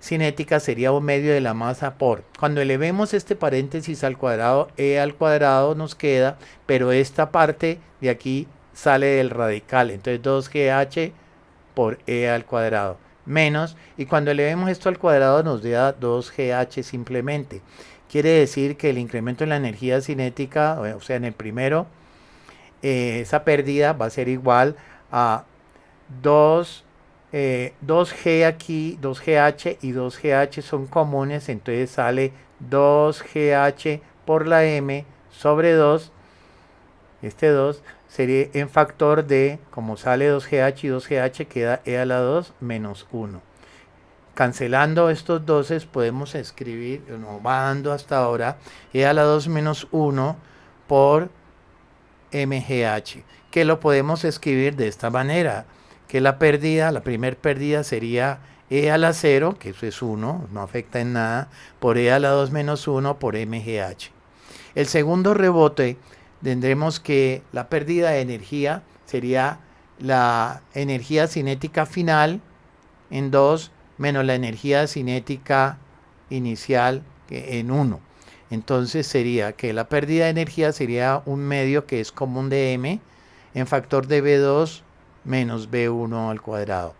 cinética sería un medio de la masa por. Cuando elevemos este paréntesis al cuadrado, E al cuadrado nos queda, pero esta parte de aquí sale del radical. Entonces 2GH por E al cuadrado menos, y cuando elevemos esto al cuadrado nos da 2GH simplemente. Quiere decir que el incremento en la energía cinética, o sea, en el primero, esa pérdida va a ser igual a 2G aquí, 2GH y 2GH son comunes, entonces sale 2GH por la M sobre 2, este 2 sería en factor de, como sale 2GH y 2GH, queda E a la 2 menos 1. Cancelando estos 12 podemos escribir, no va dando hasta ahora, E a la 2 menos 1 por MGH, que lo podemos escribir de esta manera, que la pérdida, la primer pérdida sería E a la 0, que eso es 1, no afecta en nada, por E a la 2 menos 1 por MGH. El segundo rebote tendremos que la pérdida de energía sería la energía cinética final en 2 menos la energía cinética inicial en 1. Entonces sería que la pérdida de energía sería un medio que es común de M en factor de B2 menos B1 al cuadrado.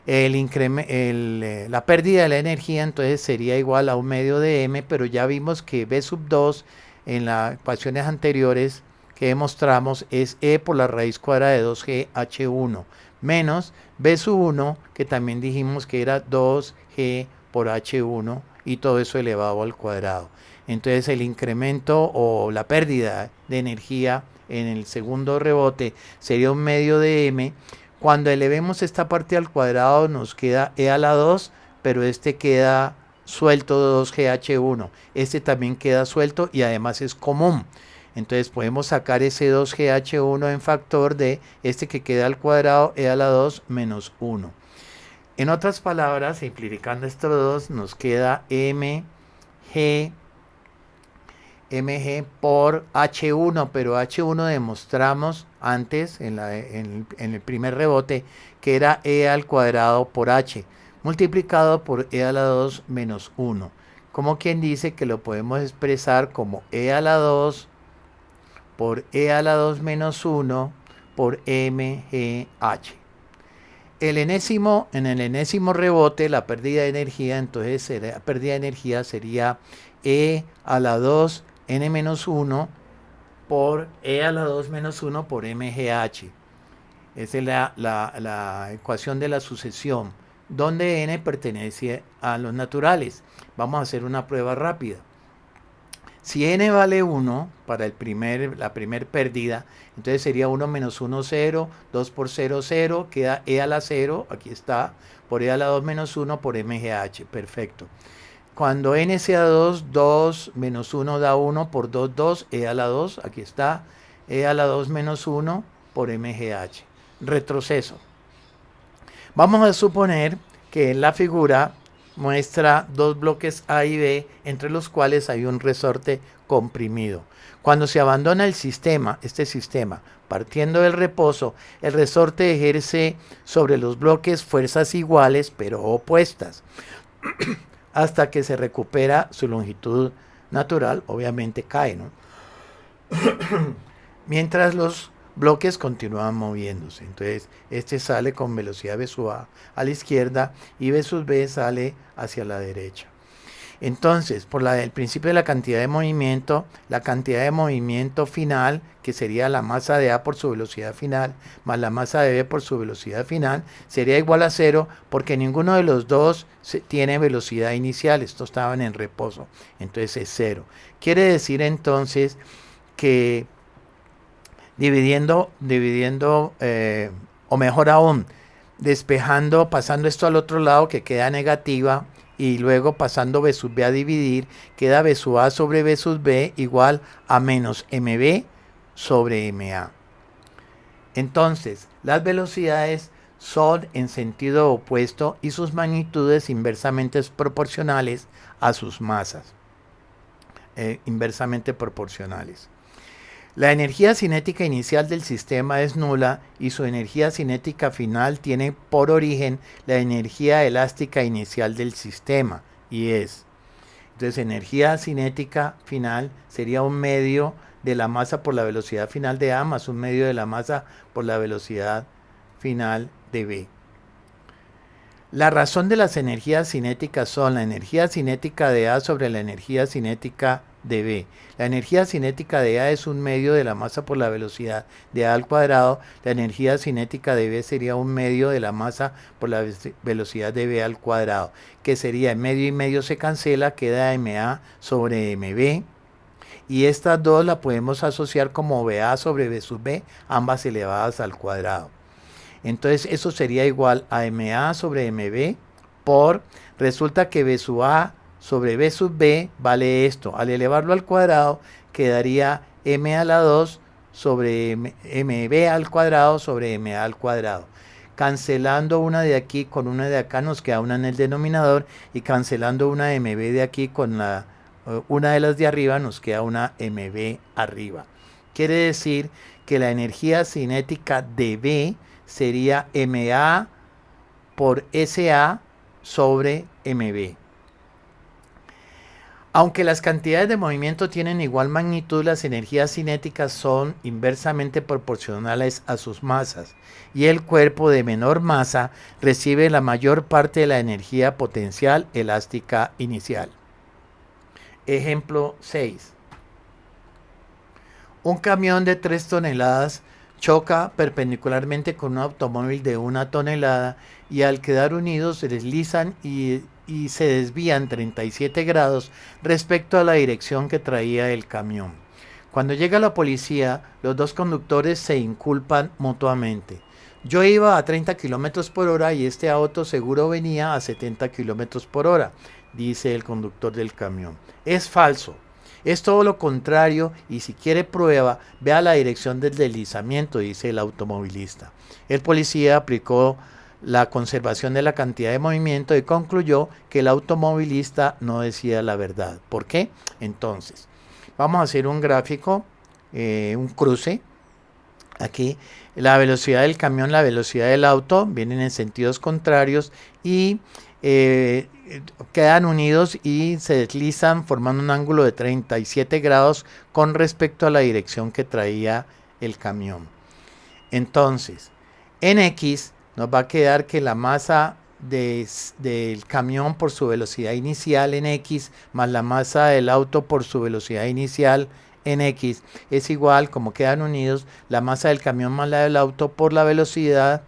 La pérdida de la energía entonces sería igual a un medio de M, pero ya vimos que B sub 2 en las ecuaciones anteriores que demostramos es E por la raíz cuadrada de 2GH1 menos B sub 1, que también dijimos que era 2G por H1 y todo eso elevado al cuadrado. Entonces el incremento o la pérdida de energía en el segundo rebote sería un medio de M. Cuando elevemos esta parte al cuadrado nos queda E a la 2, pero este queda suelto 2GH1. Este también queda suelto y además es común. Entonces podemos sacar ese 2GH1 en factor de este que queda al cuadrado, E a la 2 menos 1. En otras palabras, simplificando estos dos, nos queda MG por H1, pero H1 demostramos antes, en el primer rebote, que era E al cuadrado por H, multiplicado por E a la 2 menos 1. Como quien dice que lo podemos expresar como E a la 2 por E a la 2 menos 1 por MGH. En el enésimo rebote, la pérdida de energía, entonces la pérdida de energía sería E a la 2 n menos 1 por E a la 2 menos 1 por MGH. Esa es la ecuación de la sucesión, donde n pertenece a los naturales. Vamos a hacer una prueba rápida. Si n vale 1 para la primer pérdida, entonces sería 1 menos 1, 0, 2 por 0, 0, queda E a la 0, aquí está, por E a la 2 menos 1 por MGH, perfecto. Cuando n sea 2, 2 menos 1 da 1 por 2, 2, E a la 2, aquí está, E a la 2 menos 1 por MGH. Retroceso. Vamos a suponer que en la figura muestra dos bloques A y B, entre los cuales hay un resorte comprimido. Cuando se abandona el sistema, este sistema, partiendo del reposo, el resorte ejerce sobre los bloques fuerzas iguales pero opuestas, hasta que se recupera su longitud natural, obviamente cae, ¿no? Mientras los bloques continúan moviéndose. Entonces, este sale con velocidad v sub a la izquierda y v sub b sale hacia la derecha. Entonces, por el principio de la cantidad de movimiento final, que sería la masa de A por su velocidad final, más la masa de B por su velocidad final, sería igual a 0, porque ninguno de los dos tiene velocidad inicial. Estos estaban en reposo, entonces es 0. Quiere decir entonces que dividiendo o mejor aún, despejando, pasando esto al otro lado que queda negativa, y luego pasando B sub B a dividir, queda B sub A sobre B sub B igual a menos MB sobre MA. Entonces, las velocidades son en sentido opuesto y sus magnitudes inversamente proporcionales a sus masas. Inversamente proporcionales. La energía cinética inicial del sistema es nula y su energía cinética final tiene por origen la energía elástica inicial del sistema, y es. Entonces, energía cinética final sería un medio de la masa por la velocidad final de A más un medio de la masa por la velocidad final de B. La razón de las energías cinéticas son la energía cinética de A sobre la energía cinética de B. La energía cinética de A es un medio de la masa por la velocidad de A al cuadrado. La energía cinética de B sería un medio de la masa por la velocidad de B al cuadrado, que sería medio y medio se cancela, queda MA sobre MB. Y estas dos las podemos asociar como BA sobre B sub B, ambas elevadas al cuadrado. Entonces eso sería igual a MA sobre MB por, resulta que B sub A sobre B sub B vale esto. Al elevarlo al cuadrado quedaría M a la 2 sobre MB al cuadrado sobre MA al cuadrado. Cancelando una de aquí con una de acá nos queda una en el denominador, y cancelando una MB de aquí con una de las de arriba nos queda una MB arriba. Quiere decir que la energía cinética de B sería MA por SA sobre MB. Aunque las cantidades de movimiento tienen igual magnitud, las energías cinéticas son inversamente proporcionales a sus masas, y el cuerpo de menor masa recibe la mayor parte de la energía potencial elástica inicial. Ejemplo 6. Un camión de 3 toneladas choca perpendicularmente con un automóvil de 1 tonelada y al quedar unidos se deslizan y se desvían 37 grados respecto a la dirección que traía el camión. Cuando llega la policía, los dos conductores se inculpan mutuamente. Yo iba a 30 km por hora y este auto seguro venía a 70 km por hora, dice el conductor del camión. Es falso. Es todo lo contrario, y si quiere prueba, vea la dirección del deslizamiento, dice el automovilista. El policía aplicó la conservación de la cantidad de movimiento y concluyó que el automovilista no decía la verdad. ¿Por qué? Entonces, vamos a hacer un gráfico, un cruce. Aquí la velocidad del camión, la velocidad del auto vienen en sentidos contrarios y quedan unidos y se deslizan formando un ángulo de 37 grados con respecto a la dirección que traía el camión. Entonces, en X nos va a quedar que la masa del camión por su velocidad inicial en X más la masa del auto por su velocidad inicial en X es igual, como quedan unidos, la masa del camión más la del auto por la velocidad,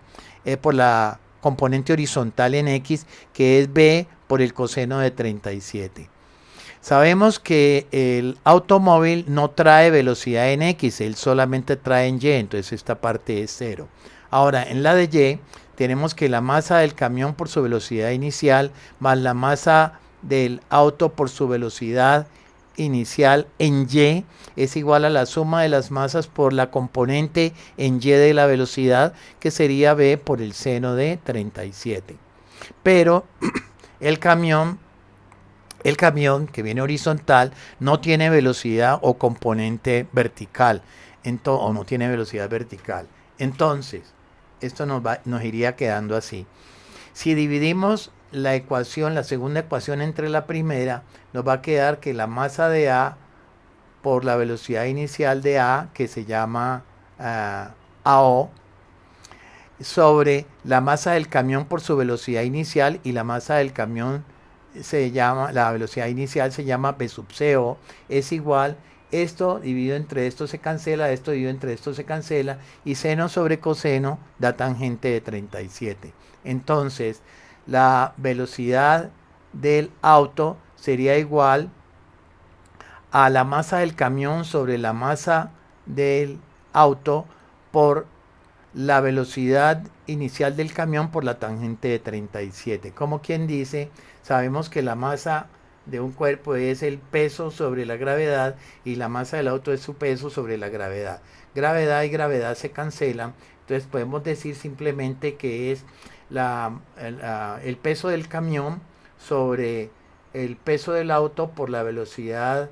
por la componente horizontal en X, que es B por el coseno de 37. Sabemos que el automóvil no trae velocidad en X, él solamente trae en Y, entonces esta parte es 0. Ahora, en la de Y, tenemos que la masa del camión por su velocidad inicial más la masa del auto por su velocidad inicial en Y es igual a la suma de las masas por la componente en Y de la velocidad, que sería B por el seno de 37. Pero el camión que viene horizontal no tiene velocidad o componente vertical, o no tiene velocidad vertical. Entonces, esto nos iría quedando así. Si dividimos la ecuación, la segunda ecuación entre la primera, nos va a quedar que la masa de A por la velocidad inicial de A, que se llama AO, sobre la masa del camión por su velocidad inicial, y la masa del camión la velocidad inicial se llama B sub CO, es igual, esto dividido entre esto se cancela, esto dividido entre esto se cancela, y seno sobre coseno da tangente de 37. Entonces, la velocidad del auto sería igual a la masa del camión sobre la masa del auto por la velocidad inicial del camión por la tangente de 37. Como quien dice, sabemos que la masa de un cuerpo es el peso sobre la gravedad y la masa del auto es su peso sobre la gravedad. Gravedad y gravedad se cancelan, entonces podemos decir simplemente que es el peso del camión sobre el peso del auto por la velocidad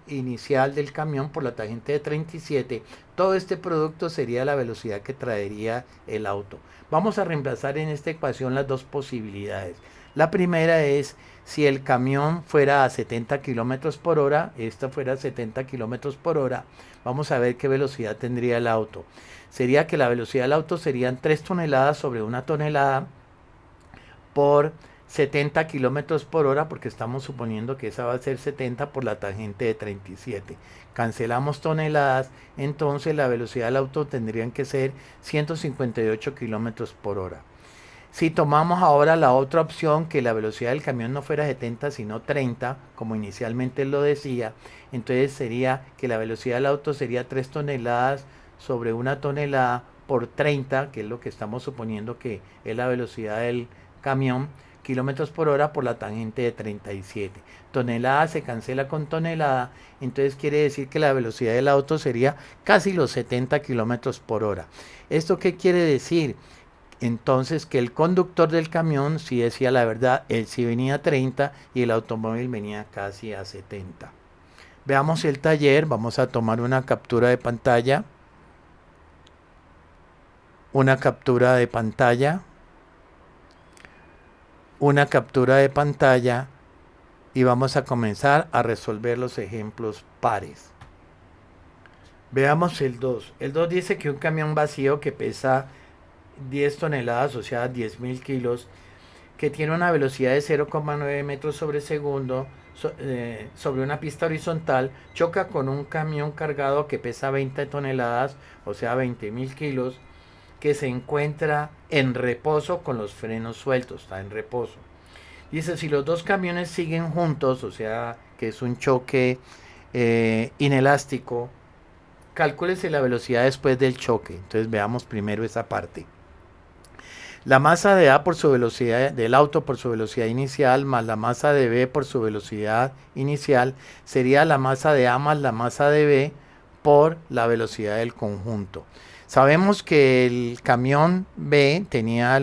inicial del camión por la tangente de 37. Todo este producto sería la velocidad que traería el auto. Vamos a reemplazar en esta ecuación las dos posibilidades. La primera es si el camión fuera a 70 kilómetros por hora, esta fuera a 70 kilómetros por hora, vamos a ver qué velocidad tendría el auto. Sería que la velocidad del auto serían 3 toneladas sobre 1 tonelada por 70 kilómetros por hora, porque estamos suponiendo que esa va a ser 70 por la tangente de 37. Cancelamos toneladas, entonces la velocidad del auto tendrían que ser 158 kilómetros por hora. Si tomamos ahora la otra opción, que la velocidad del camión no fuera 70 sino 30, como inicialmente lo decía, entonces sería que la velocidad del auto sería 3 toneladas sobre 1 tonelada por 30, que es lo que estamos suponiendo que es la velocidad del camión, kilómetros por hora por la tangente de 37. Tonelada se cancela con tonelada, entonces quiere decir que la velocidad del auto sería casi los 70 kilómetros por hora. ¿Esto qué quiere decir? Entonces que el conductor del camión sí decía la verdad, él sí venía a 30 y el automóvil venía casi a 70. Veamos el taller, vamos a tomar una captura de pantalla. Una captura de pantalla. Una captura de pantalla y vamos a comenzar a resolver los ejemplos pares. Veamos el 2. El 2 dice que un camión vacío que pesa 10 toneladas, o sea 10.000 kilos, que tiene una velocidad de 0,9 metros sobre segundo sobre una pista horizontal, choca con un camión cargado que pesa 20 toneladas, o sea 20.000 kilos, que se encuentra en reposo con los frenos sueltos, está en reposo. Dice, si los dos camiones siguen juntos, o sea que es un choque inelástico, calcúlese la velocidad después del choque. Entonces veamos primero esa parte. La masa de A por su velocidad del auto por su velocidad inicial más la masa de B por su velocidad inicial sería la masa de A más la masa de B por la velocidad del conjunto. Sabemos que el camión B tenía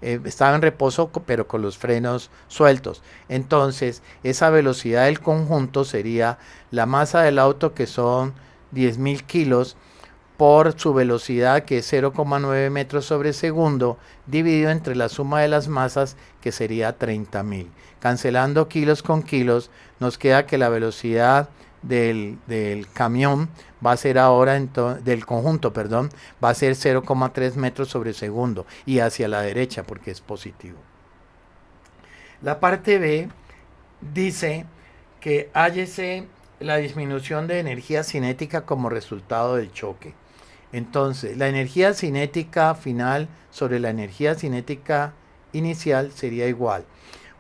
estaba en reposo pero con los frenos sueltos. Entonces esa velocidad del conjunto sería la masa del auto, que son 10.000 kilos, por su velocidad, que es 0,9 metros sobre segundo, dividido entre la suma de las masas, que sería 30.000. Cancelando kilos con kilos, nos queda que la velocidad del camión va a ser ahora, del conjunto, perdón, va a ser 0,3 metros sobre segundo y hacia la derecha porque es positivo. La parte B dice que hállese la disminución de energía cinética como resultado del choque. Entonces, la energía cinética final sobre la energía cinética inicial sería igual.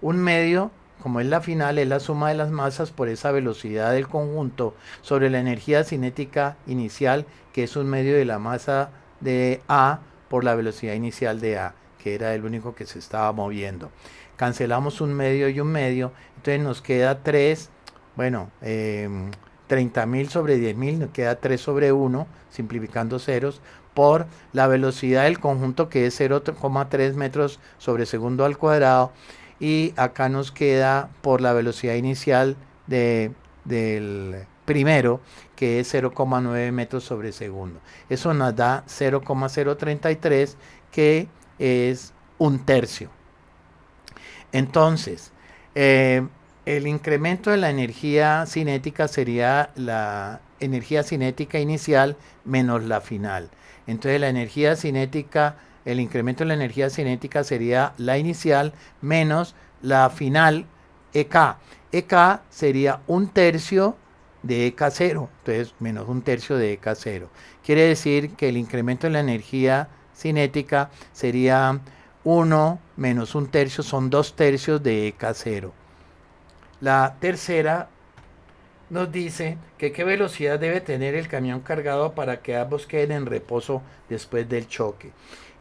Un medio, como es la final, es la suma de las masas por esa velocidad del conjunto sobre la energía cinética inicial, que es un medio de la masa de A por la velocidad inicial de A, que era el único que se estaba moviendo. Cancelamos un medio y un medio, entonces nos queda 3, 30.000 sobre 10.000, nos queda 3 sobre 1, simplificando ceros, por la velocidad del conjunto, que es 0,3 metros sobre segundo al cuadrado, y acá nos queda por la velocidad inicial del primero, que es 0,9 metros sobre segundo. Eso nos da 0,033, que es un tercio. Entonces, el incremento de la energía cinética sería la energía cinética inicial menos la final. Entonces la energía cinética, el incremento de la energía cinética sería la inicial menos la final EK. EK sería un tercio de EK0, entonces menos un tercio de EK0. Quiere decir que el incremento de la energía cinética sería 1 menos un tercio, son 2 tercios de EK0. La tercera nos dice que qué velocidad debe tener el camión cargado para que ambos queden en reposo después del choque.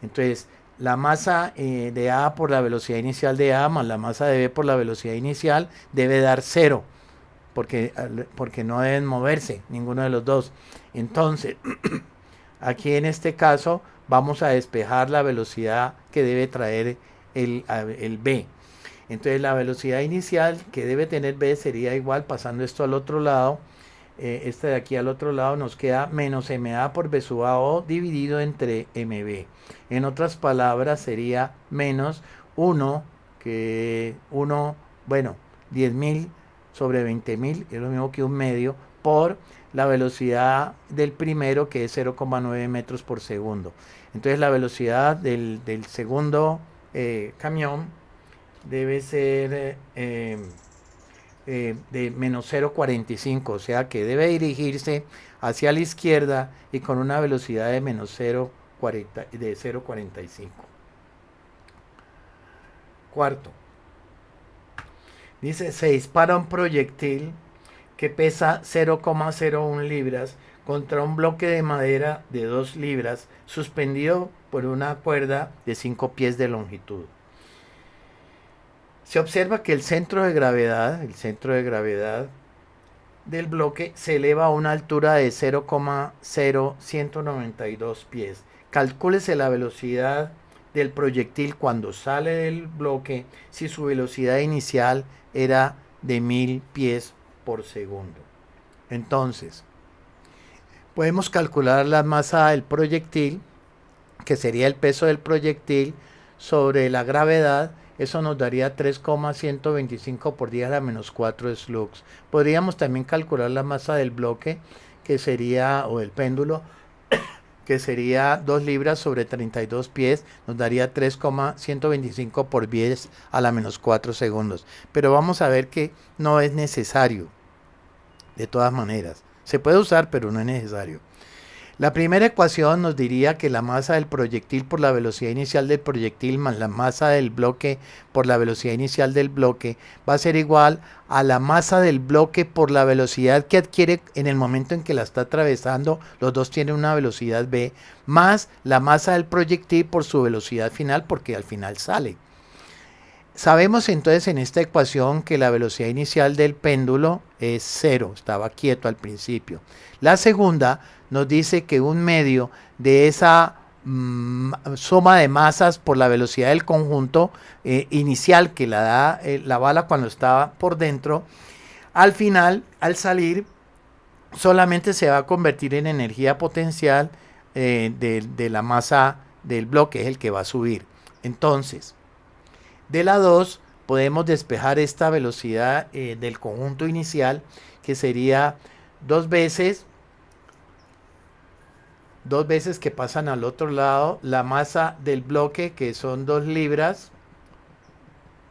Entonces, la masa de A por la velocidad inicial de A más la masa de B por la velocidad inicial debe dar cero, porque no deben moverse ninguno de los dos. Entonces, aquí en este caso vamos a despejar la velocidad que debe traer el B. Entonces la velocidad inicial que debe tener B sería igual, pasando esto al otro lado, este de aquí al otro lado nos queda menos MA por B sub AO dividido entre MB. En otras palabras sería menos 1, bueno, 10.000 sobre 20.000, es lo mismo que un medio, por la velocidad del primero, que es 0,9 metros por segundo. Entonces la velocidad del segundo camión debe ser de menos 0,45, o sea que debe dirigirse hacia la izquierda y con una velocidad de menos 0,45. Cuarto, dice, se dispara un proyectil que pesa 0,01 libras contra un bloque de madera de 2 libras suspendido por una cuerda de 5 pies de longitud. Se observa que el centro de gravedad del bloque se eleva a una altura de 0,0192 pies. Calcúlese la velocidad del proyectil cuando sale del bloque si su velocidad inicial era de 1000 pies por segundo. Entonces, podemos calcular la masa del proyectil, que sería el peso del proyectil sobre la gravedad. Eso nos daría 3,125 por 10 a la menos 4 slugs. Podríamos también calcular la masa del bloque, que sería, o del péndulo, que sería 2 libras sobre 32 pies, nos daría 3,125 por 10 a la menos 4 segundos. Pero vamos a ver que no es necesario, de todas maneras. Se puede usar, pero no es necesario. La primera ecuación nos diría que la masa del proyectil por la velocidad inicial del proyectil más la masa del bloque por la velocidad inicial del bloque va a ser igual a la masa del bloque por la velocidad que adquiere en el momento en que la está atravesando. Los dos tienen una velocidad v, más la masa del proyectil por su velocidad final, porque al final sale. Sabemos entonces en esta ecuación que la velocidad inicial del péndulo es 0, estaba quieto al principio. La segunda nos dice que un medio de esa suma de masas por la velocidad del conjunto inicial que la da la bala cuando estaba por dentro, al final, al salir, solamente se va a convertir en energía potencial de la masa del bloque, es el que va a subir. Entonces, de la 2 podemos despejar esta velocidad del conjunto inicial, que sería dos veces que pasan al otro lado la masa del bloque, que son 2 libras,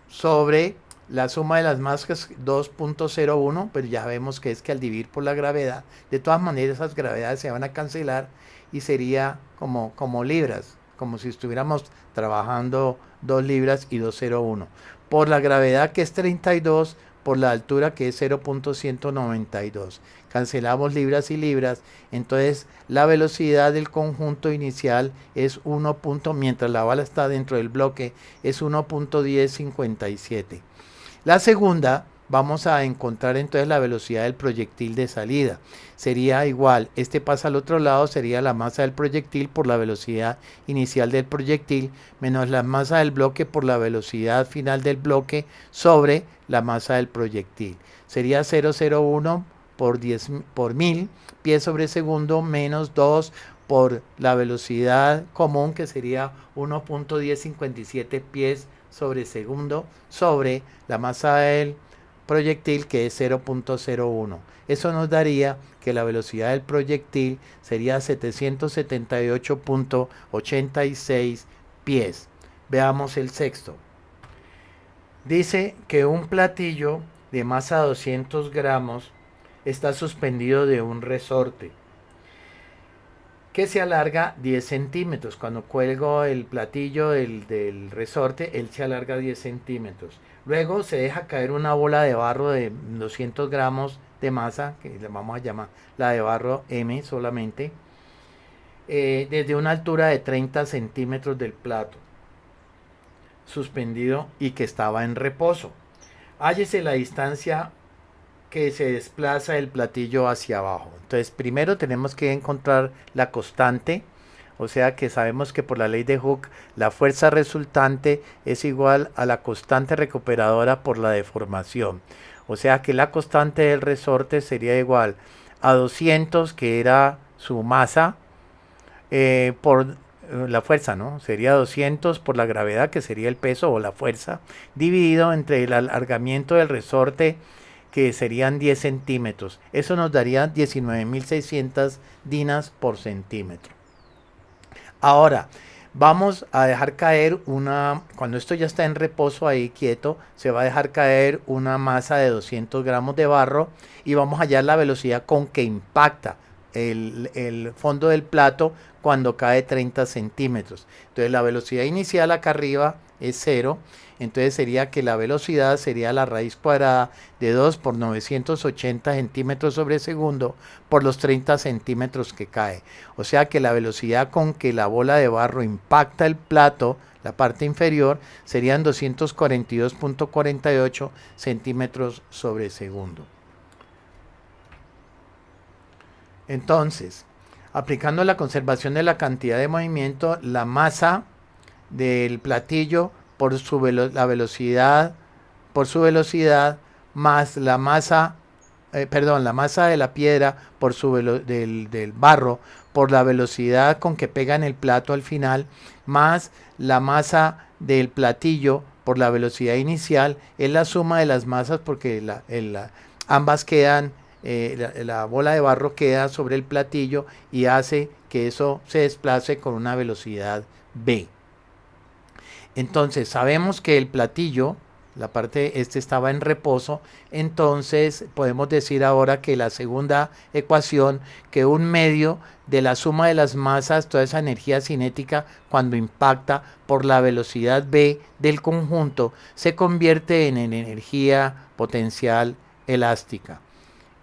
sobre la suma de las masas 2,01, pero ya vemos que es que al dividir por la gravedad, de todas maneras esas gravedades se van a cancelar y sería como libras, como si estuviéramos trabajando 2 libras y 2,01. Por la gravedad, que es 32, por la altura, que es 0,192. Cancelamos libras y libras, entonces la velocidad del conjunto inicial es 1. Mientras la bala está dentro del bloque, es 1,1057. La segunda, vamos a encontrar entonces la velocidad del proyectil de salida. Sería igual, este pasa al otro lado, sería la masa del proyectil por la velocidad inicial del proyectil, menos la masa del bloque por la velocidad final del bloque, sobre la masa del proyectil. Sería 0,01 por 1000 pies sobre segundo, menos 2 por la velocidad común, que sería 1,1057 pies sobre segundo, sobre la masa del proyectil, que es 0,01. Eso nos daría que la velocidad del proyectil sería 778,86 pies. Veamos el sexto. Dice que un platillo de masa 200 gramos está suspendido de un resorte que se alarga 10 centímetros. Cuando cuelgo el platillo del resorte, él se alarga 10 centímetros. Luego se deja caer una bola de barro de 200 gramos de masa, que le vamos a llamar la de barro M solamente, desde una altura de 30 centímetros del plato, suspendido y que estaba en reposo. Hállese la distancia que se desplaza el platillo hacia abajo. Entonces, primero tenemos que encontrar la constante, o sea que sabemos que por la ley de Hooke la fuerza resultante es igual a la constante recuperadora por la deformación. O sea que la constante del resorte sería igual a 200, que era su masa, por la fuerza, ¿no? Sería 200 por la gravedad, que sería el peso o la fuerza, dividido entre el alargamiento del resorte, que serían 10 centímetros. Eso nos daría 19.600 dinas por centímetro. Ahora, vamos a dejar caer cuando esto ya está en reposo ahí quieto, se va a dejar caer una masa de 200 gramos de barro y vamos a hallar la velocidad con que impacta el fondo del plato cuando cae 30 centímetros. Entonces la velocidad inicial acá arriba es 0. Entonces sería que la velocidad sería la raíz cuadrada de 2 por 980 centímetros sobre segundo por los 30 centímetros que cae. O sea que la velocidad con que la bola de barro impacta el plato, la parte inferior, serían 242.48 centímetros sobre segundo. Entonces, aplicando la conservación de la cantidad de movimiento, la masa del platillo por la velocidad, más la masa, la masa de la piedra por del barro por la velocidad con que pega en el plato al final, más la masa del platillo por la velocidad inicial, es la suma de las masas, porque ambas quedan, la bola de barro queda sobre el platillo y hace que eso se desplace con una velocidad v. Entonces sabemos que el platillo, la parte estaba en reposo, entonces podemos decir ahora que la segunda ecuación, que un medio de la suma de las masas, toda esa energía cinética cuando impacta por la velocidad v del conjunto, se convierte en energía potencial elástica.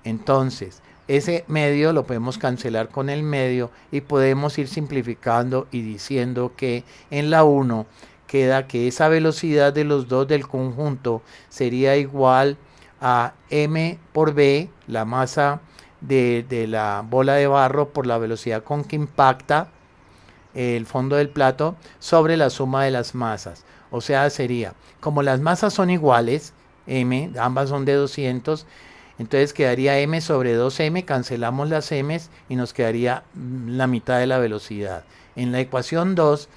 Entonces, ese medio lo podemos cancelar con el medio y podemos ir simplificando y diciendo que en la 1 queda que esa velocidad de los dos del conjunto sería igual a m por b, la masa de la bola de barro por la velocidad con que impacta el fondo del plato, sobre la suma de las masas. O sea, sería, como las masas son iguales, m, ambas son de 200, entonces quedaría m sobre 2m, cancelamos las m's y nos quedaría la mitad de la velocidad. En la ecuación 2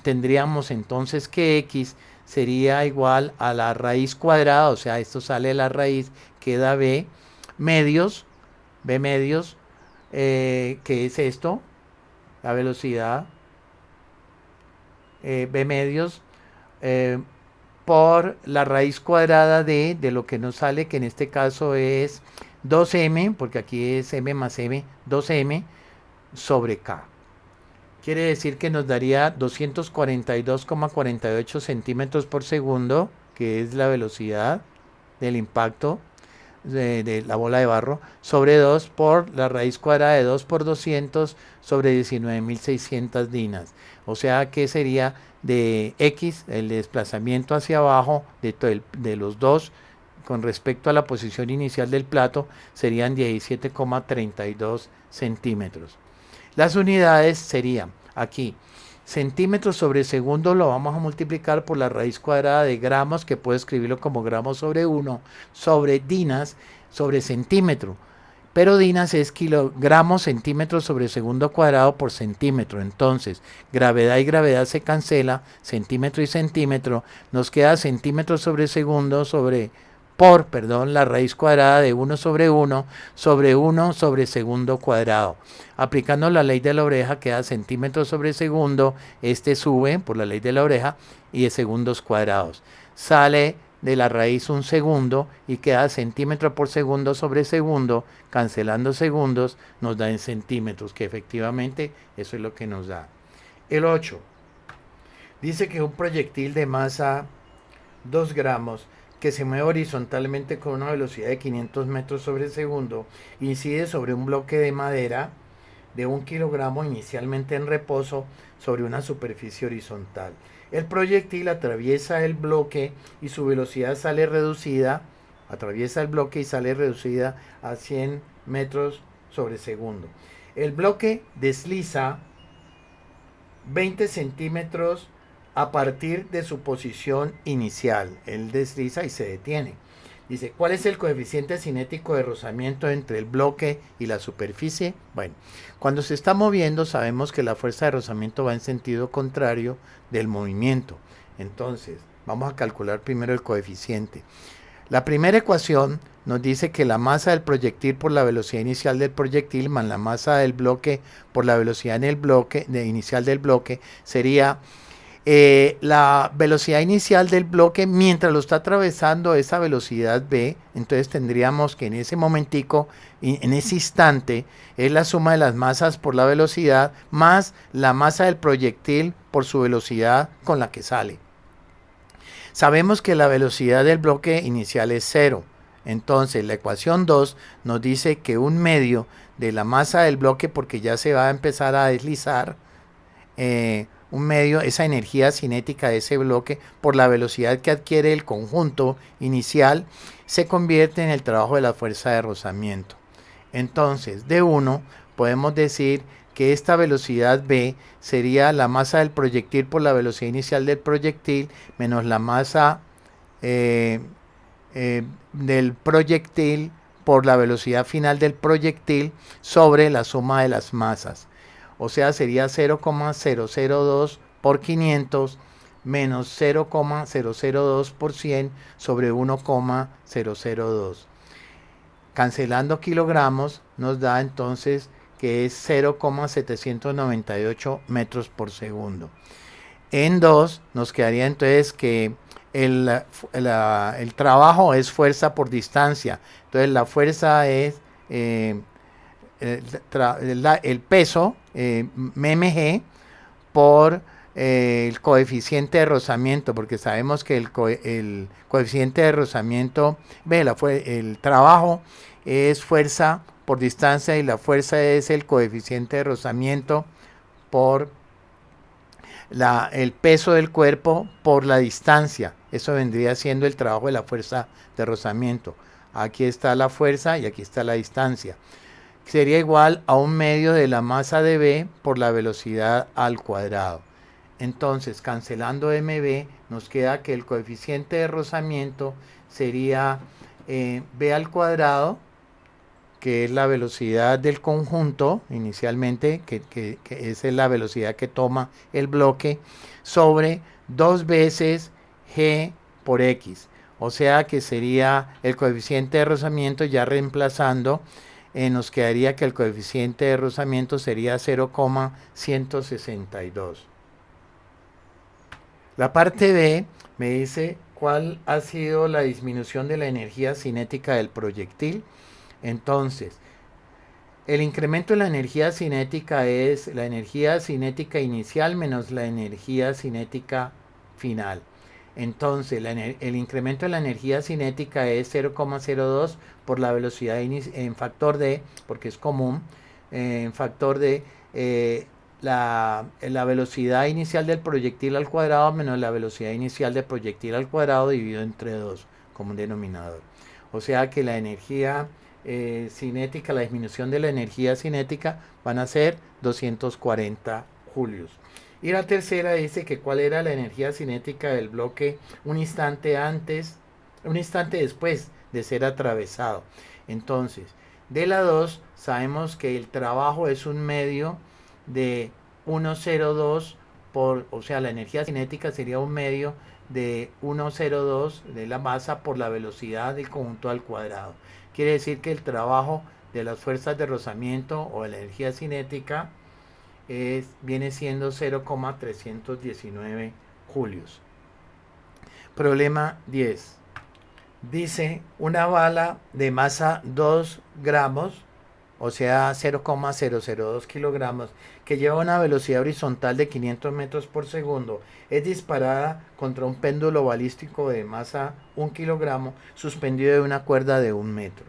tendríamos entonces que x sería igual a la raíz cuadrada, o sea, esto sale de la raíz, queda b medios, ¿qué es esto? La velocidad, b medios, por la raíz cuadrada de lo que nos sale, que en este caso es 2m, porque aquí es m más m, 2m sobre k. Quiere decir que nos daría 242,48 centímetros por segundo, que es la velocidad del impacto de la bola de barro, sobre 2 por la raíz cuadrada de 2 por 200 sobre 19.600 dinas. O sea que sería de x, el desplazamiento hacia abajo de los dos con respecto a la posición inicial del plato, serían 17,32 centímetros. Las unidades serían aquí centímetros sobre segundo, lo vamos a multiplicar por la raíz cuadrada de gramos, que puedo escribirlo como gramos sobre 1, sobre dinas sobre centímetro. Pero dinas es kilogramos centímetros sobre segundo cuadrado por centímetro. Entonces, gravedad y gravedad se cancela, centímetro y centímetro, nos queda centímetros sobre segundo la raíz cuadrada de 1 sobre 1 sobre segundo cuadrado. Aplicando la ley de la oreja queda centímetros sobre segundo, sube por la ley de la oreja y de segundos cuadrados. Sale de la raíz un segundo y queda centímetro por segundo sobre segundo, cancelando segundos nos da en centímetros, que efectivamente eso es lo que nos da. El 8 dice que un proyectil de masa 2 gramos que se mueve horizontalmente con una velocidad de 500 metros sobre segundo, incide sobre un bloque de madera de 1 kilogramo inicialmente en reposo sobre una superficie horizontal. El proyectil atraviesa el bloque y su velocidad sale reducida, atraviesa el bloque y sale reducida a 100 metros sobre segundo. El bloque desliza 20 centímetros a partir de su posición inicial. Él desliza y se detiene. Dice, ¿cuál es el coeficiente cinético de rozamiento entre el bloque y la superficie? Bueno, cuando se está moviendo sabemos que la fuerza de rozamiento va en sentido contrario del movimiento. Entonces, vamos a calcular primero el coeficiente. La primera ecuación nos dice que la masa del proyectil por la velocidad inicial del proyectil más la masa del bloque por la velocidad en el bloque, inicial del bloque sería la velocidad inicial del bloque mientras lo está atravesando esa velocidad v. Entonces tendríamos que en ese momentico, en ese instante, es la suma de las masas por la velocidad más la masa del proyectil por su velocidad con la que sale. Sabemos que la velocidad del bloque inicial es 0. Entonces la ecuación 2 nos dice que un medio de la masa del bloque, porque ya se va a empezar a deslizar, un medio, esa energía cinética de ese bloque, por la velocidad que adquiere el conjunto inicial, se convierte en el trabajo de la fuerza de rozamiento. Entonces, de 1 podemos decir que esta velocidad v sería la masa del proyectil por la velocidad inicial del proyectil menos la masa del proyectil por la velocidad final del proyectil sobre la suma de las masas. O sea, sería 0,002 por 500 menos 0,002 por 100 sobre 1,002. Cancelando kilogramos nos da entonces que es 0,798 metros por segundo. En 2 nos quedaría entonces que el trabajo es fuerza por distancia. Entonces la fuerza es el peso mg por el coeficiente de rozamiento, porque sabemos que el coeficiente de rozamiento, el trabajo es fuerza por distancia y la fuerza es el coeficiente de rozamiento por el peso del cuerpo por la distancia. Eso vendría siendo el trabajo de la fuerza de rozamiento. Aquí está la fuerza y aquí está la distancia. Sería igual a un medio de la masa de v por la velocidad al cuadrado. Entonces, cancelando mv, nos queda que el coeficiente de rozamiento sería v al cuadrado, que es la velocidad del conjunto inicialmente, que esa es la velocidad que toma el bloque, sobre 2 veces g por x. O sea que sería el coeficiente de rozamiento, ya reemplazando, nos quedaría que el coeficiente de rozamiento sería 0,162. La parte B me dice cuál ha sido la disminución de la energía cinética del proyectil. Entonces, el incremento de la energía cinética es la energía cinética inicial menos la energía cinética final. Entonces, el incremento de la energía cinética es 0,02 por la velocidad en factor de, porque es común, en factor de la velocidad inicial del proyectil al cuadrado menos la velocidad inicial del proyectil al cuadrado dividido entre 2 como un denominador. O sea que la energía cinética, la disminución de la energía cinética van a ser 240 julios. Y la tercera dice que cuál era la energía cinética del bloque un instante después de ser atravesado. Entonces, de la 2 sabemos que el trabajo es un medio de 1,02 o sea, la energía cinética sería un medio de 1,02 de la masa por la velocidad del conjunto al cuadrado. Quiere decir que el trabajo de las fuerzas de rozamiento o de la energía cinética viene siendo 0,319 julios. Problema 10. Dice una bala de masa 2 gramos, o sea 0,002 kilogramos, que lleva una velocidad horizontal de 500 metros por segundo, es disparada contra un péndulo balístico de masa 1 kilogramo suspendido de una cuerda de 1 metro.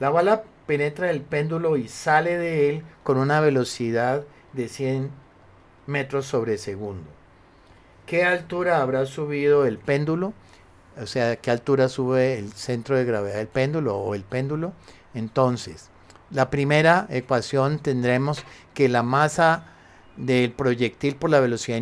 La bala penetra el péndulo y sale de él con una velocidad de 100 metros sobre segundo. ¿Qué altura habrá subido el péndulo? O sea, ¿qué altura sube el centro de gravedad del péndulo o el péndulo? Entonces, la primera ecuación tendremos que la masa del proyectil por la velocidad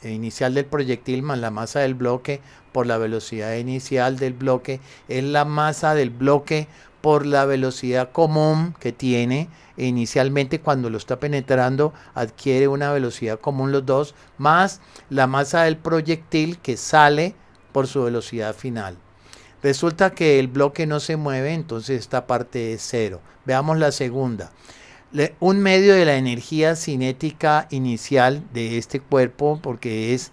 inicial del proyectil más la masa del bloque por la velocidad inicial del bloque es la masa del bloque por la velocidad común que tiene inicialmente cuando lo está penetrando, adquiere una velocidad común los dos, más la masa del proyectil que sale por su velocidad final. Resulta que el bloque no se mueve, entonces esta parte es cero. Veamos la segunda. Un medio de la energía cinética inicial de este cuerpo, porque es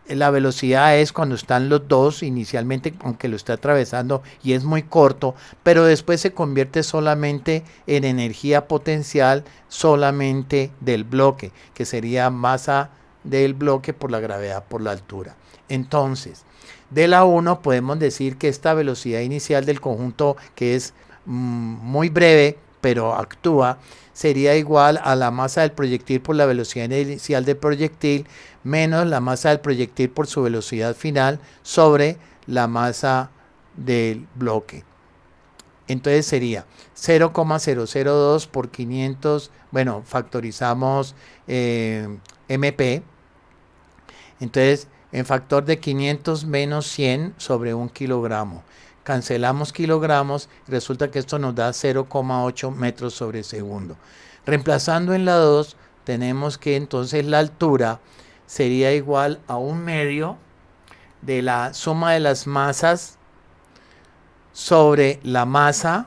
la velocidad es cuando están los dos inicialmente, aunque lo está atravesando y es muy corto, pero después se convierte solamente en energía potencial solamente del bloque, que sería masa del bloque por la gravedad por la altura. Entonces, de la 1 podemos decir que esta velocidad inicial del conjunto, que es muy breve, pero actúa, sería igual a la masa del proyectil por la velocidad inicial del proyectil menos la masa del proyectil por su velocidad final sobre la masa del bloque. Entonces sería 0,002 por 500, bueno, factorizamos MP. Entonces, en factor de 500 menos 100 sobre 1 kilogramo. Cancelamos kilogramos, resulta que esto nos da 0,8 metros sobre segundo. Reemplazando en la 2, tenemos que entonces la altura sería igual a 1 medio de la suma de las masas sobre la masa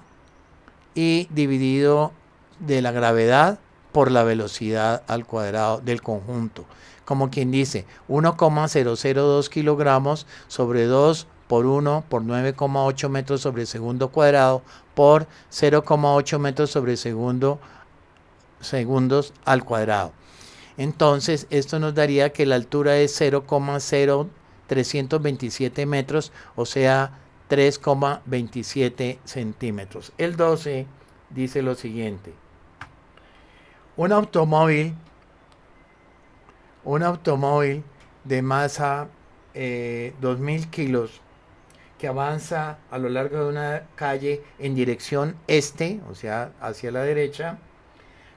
y dividido de la gravedad por la velocidad al cuadrado del conjunto. Como quien dice, 1,002 kilogramos sobre 2 por 1 por 9,8 metros sobre segundo cuadrado por 0,8 metros sobre segundos al cuadrado. Entonces, esto nos daría que la altura es 0,0327 metros, o sea, 3,27 centímetros. El 12 dice lo siguiente. Un automóvil de masa 2000 kilos que avanza a lo largo de una calle en dirección este, o sea, hacia la derecha,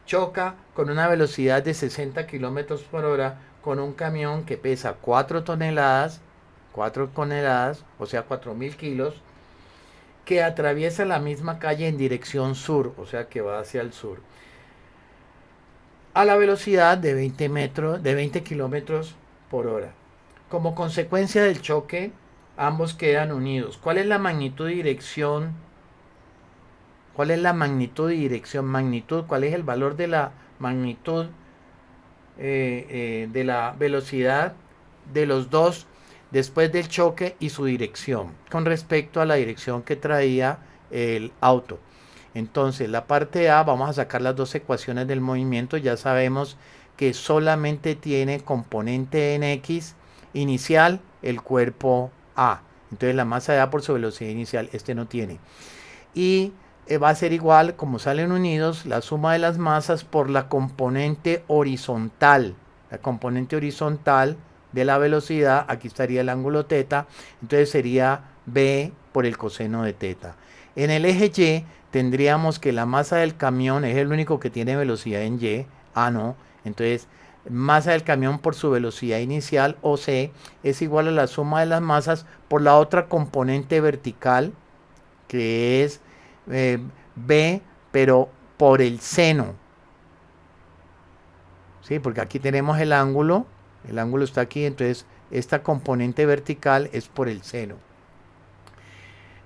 choca con una velocidad de 60 kilómetros por hora con un camión que pesa 4 toneladas, o sea, 4000 kilos, que atraviesa la misma calle en dirección sur, o sea, que va hacia el sur, a la velocidad de 20 kilómetros por hora. Como consecuencia del choque, ambos quedan unidos. ¿Cuál es la magnitud de dirección? ¿Cuál es la magnitud de dirección? ¿Cuál es el valor de la magnitud de la velocidad de los dos después del choque y su dirección con respecto a la dirección que traía el auto? Entonces, la parte A, vamos a sacar las dos ecuaciones del movimiento. Ya sabemos que solamente tiene componente en X inicial el cuerpo A. Entonces, la masa de A por su velocidad inicial, este no tiene. Y va a ser igual, como salen unidos, la suma de las masas por la componente horizontal. La componente horizontal de la velocidad, aquí estaría el ángulo θ, entonces sería B por el coseno de θ. En el eje Y tendríamos que la masa del camión es el único que tiene velocidad en Y, A no, entonces masa del camión por su velocidad inicial, o C, es igual a la suma de las masas por la otra componente vertical, que es B, pero por el seno. ¿Sí? Porque aquí tenemos el ángulo está aquí, entonces esta componente vertical es por el seno.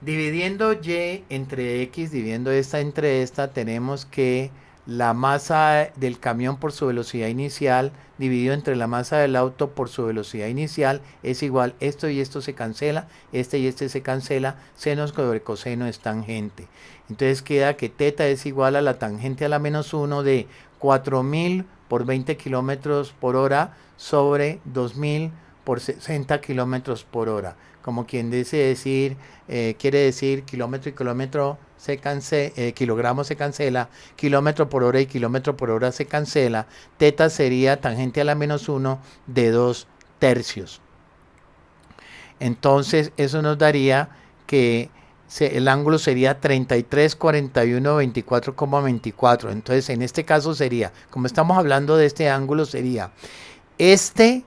Dividiendo Y entre X, dividiendo esta entre esta, tenemos que la masa del camión por su velocidad inicial dividido entre la masa del auto por su velocidad inicial es igual, esto y esto se cancela, este y este se cancela, seno sobre coseno es tangente. Entonces queda que teta es igual a la tangente a la menos 1 de 4000 por 20 kilómetros por hora sobre 2000 por 60 kilómetros por hora. Como quien dice decir, quiere decir kilómetro y kilómetro kilogramos se cancela, kilómetro por hora y kilómetro por hora se cancela. Teta sería tangente a la menos 1 de 2 tercios. Entonces eso nos daría que el ángulo sería 33, 41, 24,24. Entonces en este caso sería, como estamos hablando de este ángulo, sería este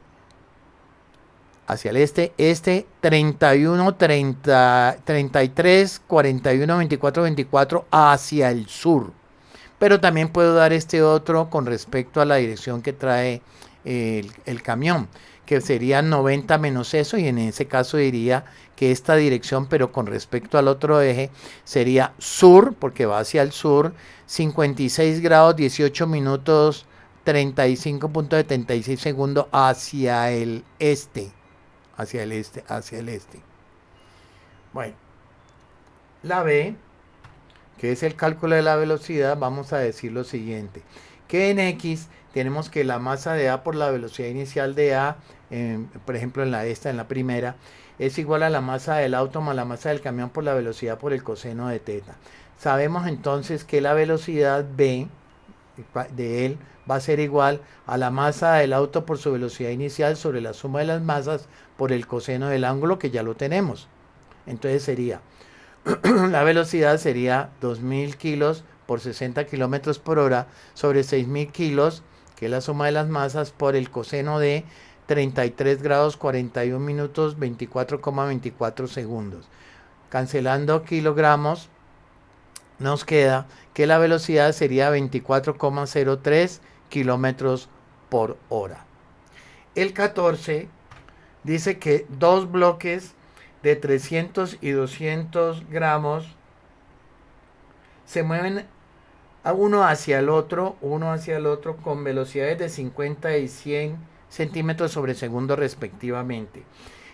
hacia el este 31, 30, 33, 41, 24, 24 hacia el sur. Pero también puedo dar este otro con respecto a la dirección que trae el camión, que sería 90 menos eso, y en ese caso diría que esta dirección, pero con respecto al otro eje, sería sur, porque va hacia el sur, 56 grados, 18 minutos, 35.76 segundos hacia el este. Hacia el este, hacia el este. Bueno, la B, que es el cálculo de la velocidad, vamos a decir lo siguiente, que en X tenemos que la masa de A por la velocidad inicial de A, por ejemplo en la primera, es igual a la masa del auto más la masa del camión por la velocidad por el coseno de teta. Sabemos entonces que la velocidad B de él va a ser igual a la masa del auto por su velocidad inicial sobre la suma de las masas por el coseno del ángulo, que ya lo tenemos. Entonces sería, la velocidad sería 2000 kilos por 60 kilómetros por hora sobre 6000 kilos, que es la suma de las masas, por el coseno de 33 grados 41 minutos 24,24 segundos. Cancelando kilogramos, nos queda que la velocidad sería 24,03 kilómetros por hora. El 14 dice que dos bloques de 300 y 200 gramos se mueven uno hacia el otro con velocidades de 50 y 100 centímetros sobre segundo respectivamente.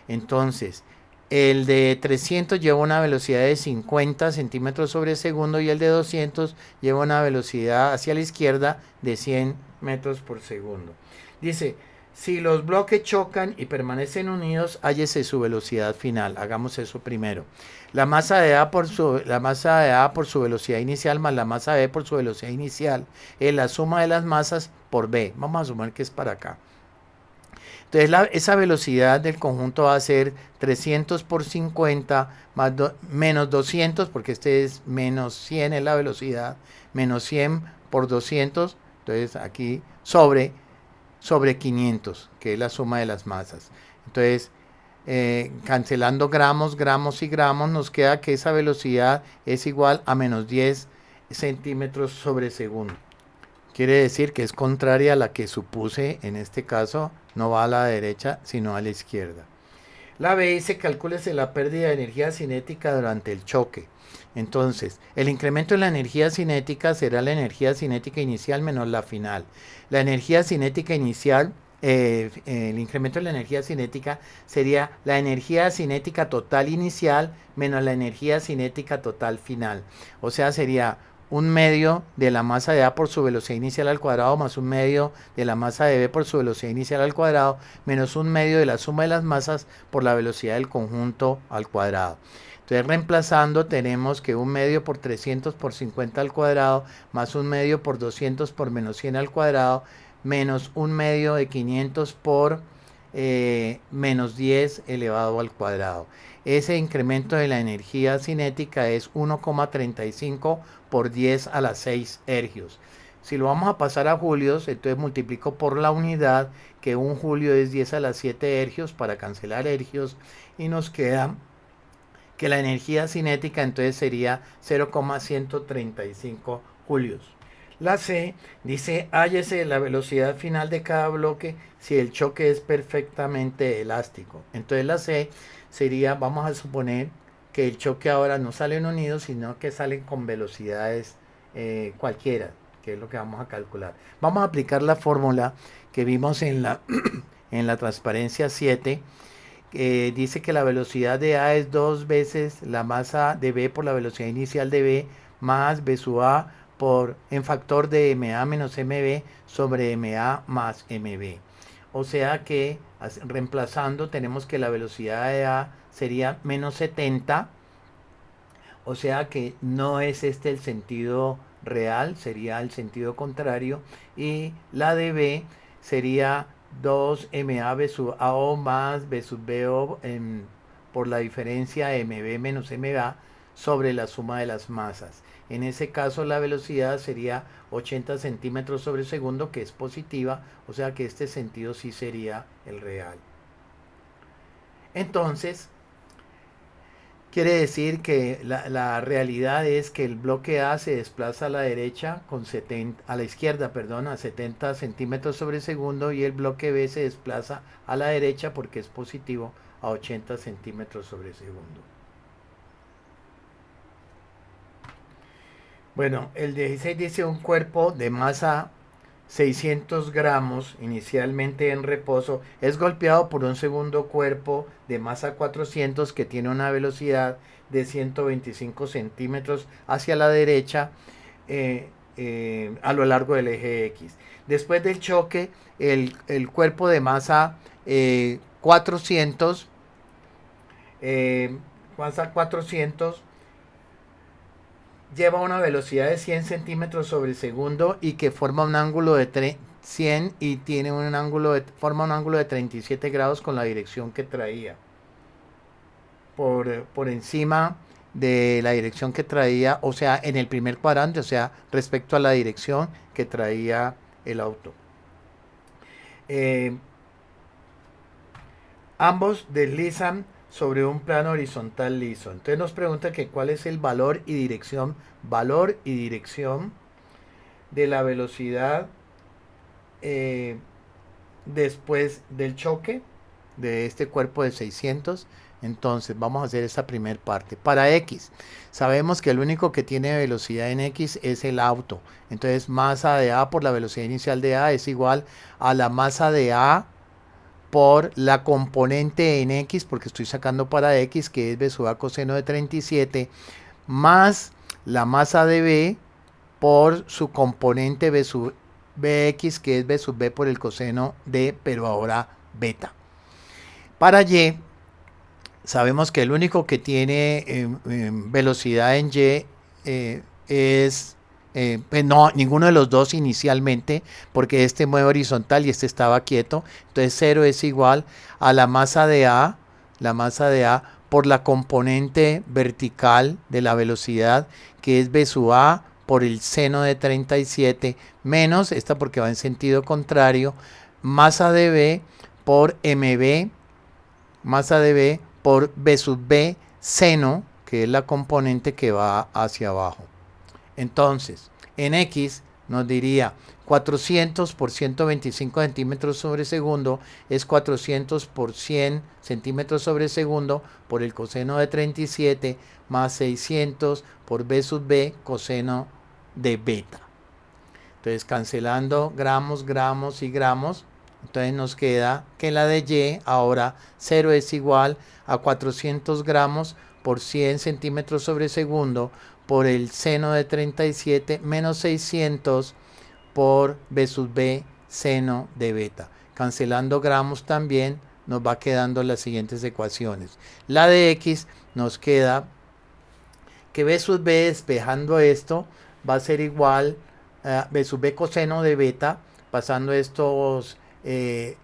Entonces, el de 300 lleva una velocidad de 50 centímetros sobre segundo y el de 200 lleva una velocidad hacia la izquierda de 100 metros por segundo. Dice, si los bloques chocan y permanecen unidos, hállese su velocidad final. Hagamos eso primero. La masa de A por su velocidad inicial más la masa B por su velocidad inicial es la suma de las masas por B. Vamos a sumar que es para acá. Entonces esa velocidad del conjunto va a ser 300 por 50 más menos 200, porque este es menos 100 es la velocidad, menos 100 por 200, entonces aquí sobre 500, que es la suma de las masas. Entonces, cancelando gramos, gramos y gramos, nos queda que esa velocidad es igual a menos 10 centímetros sobre segundo. Quiere decir que es contraria a la que supuse, en este caso no va a la derecha sino a la izquierda. La B dice calcúlese la pérdida de energía cinética durante el choque. Entonces, el incremento en la energía cinética será la energía cinética inicial menos la final. La energía cinética inicial, el incremento de la energía cinética sería la energía cinética total inicial menos la energía cinética total final. O sea, sería un medio de la masa de A por su velocidad inicial al cuadrado más un medio de la masa de B por su velocidad inicial al cuadrado menos un medio de la suma de las masas por la velocidad del conjunto al cuadrado. Entonces, reemplazando, tenemos que un medio por 300 por 50 al cuadrado más un medio por 200 por menos 100 al cuadrado menos un medio de 500 por menos 10 elevado al cuadrado. Ese incremento de la energía cinética es 1,35 por 10 a la 6 ergios. Si lo vamos a pasar a julios, entonces multiplico por la unidad, que un julio es 10 a la 7 ergios para cancelar ergios, y nos queda que la energía cinética entonces sería 0,135 julios. La C dice, hállese la velocidad final de cada bloque si el choque es perfectamente elástico. Entonces la C sería, vamos a suponer que el choque ahora no salen unidos, sino que salen con velocidades cualquiera. que es lo que vamos a calcular. Vamos a aplicar la fórmula que vimos en la, en la transparencia 7. Dice que la velocidad de A es 2 veces la masa de B por la velocidad inicial de B más B sub A en factor de MA menos MB sobre MA más MB. O sea que reemplazando tenemos que la velocidad de A sería menos 70. O sea que no es este el sentido real, sería el sentido contrario. Y la de B sería 2MA B sub AO más B sub BO por la diferencia MB menos MA sobre la suma de las masas. En ese caso la velocidad sería 80 centímetros sobre segundo, que es positiva, o sea que este sentido sí sería el real. Entonces, quiere decir que la realidad es que el bloque A se desplaza a la derecha a la izquierda, perdón, a 70 centímetros sobre segundo, y el bloque B se desplaza a la derecha porque es positivo a 80 centímetros sobre segundo. Bueno, el 16 dice un cuerpo de masa 600 gramos inicialmente en reposo es golpeado por un segundo cuerpo de masa 400 que tiene una velocidad de 125 centímetros hacia la derecha a lo largo del eje X. Después del choque, el cuerpo de masa 400 lleva una velocidad de 100 centímetros sobre segundo y que forma un ángulo de 100 y tiene forma un ángulo de 37 grados con la dirección que traía. Por encima de la dirección que traía, o sea, en el primer cuadrante, o sea, respecto a la dirección que traía el auto. Ambos deslizan sobre un plano horizontal liso. Entonces nos pregunta que cuál es el valor y dirección de la velocidad después del choque de este cuerpo de 600. Entonces vamos a hacer esta primera parte. Para X, sabemos que el único que tiene velocidad en X es el auto. Entonces masa de A por la velocidad inicial de A es igual a la masa de A por la componente en X, porque estoy sacando para X, que es B sub A coseno de 37, más la masa de B por su componente B sub Bx, que es B sub B por el coseno de, pero ahora beta. Para Y, sabemos que el único que tiene velocidad en Y es... pues no, ninguno de los dos inicialmente, porque este mueve horizontal y este estaba quieto. Entonces 0 es igual a la masa de A por la componente vertical de la velocidad, que es B sub A por el seno de 37, menos, esta porque va en sentido contrario, masa de B por MB, masa de B por B sub B seno, que es la componente que va hacia abajo. Entonces, en X nos diría 400 por 125 centímetros sobre segundo es 400 por 100 centímetros sobre segundo por el coseno de 37 más 600 por B sub B coseno de beta. Entonces, cancelando gramos, gramos y gramos, entonces nos queda que la de Y ahora 0 es igual a 400 gramos por 100 centímetros sobre segundo por el seno de 37 menos 600 por B sub B seno de beta. Cancelando gramos también nos va quedando las siguientes ecuaciones. La de X nos queda que B sub B despejando esto va a ser igual a B sub B coseno de beta, pasando esto que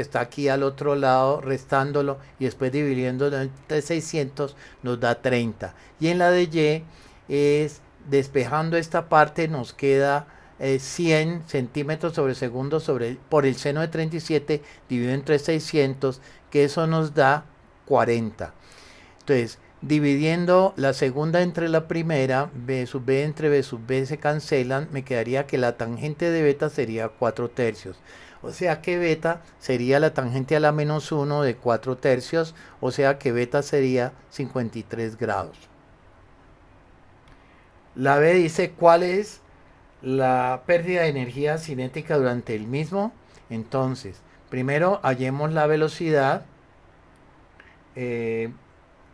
está aquí al otro lado, restándolo y después dividiéndolo entre 600 nos da 30. Y en la de Y es despejando esta parte nos queda 100 centímetros sobre segundo por el seno de 37 dividido entre 600, que eso nos da 40. Entonces, dividiendo la segunda entre la primera, B sub B entre B sub B se cancelan, me quedaría que la tangente de beta sería 4 tercios. O sea que beta sería la tangente a la menos 1 de 4 tercios, o sea que beta sería 53 grados. La B dice cuál es la pérdida de energía cinética durante el mismo. Entonces, primero hallemos la velocidad eh,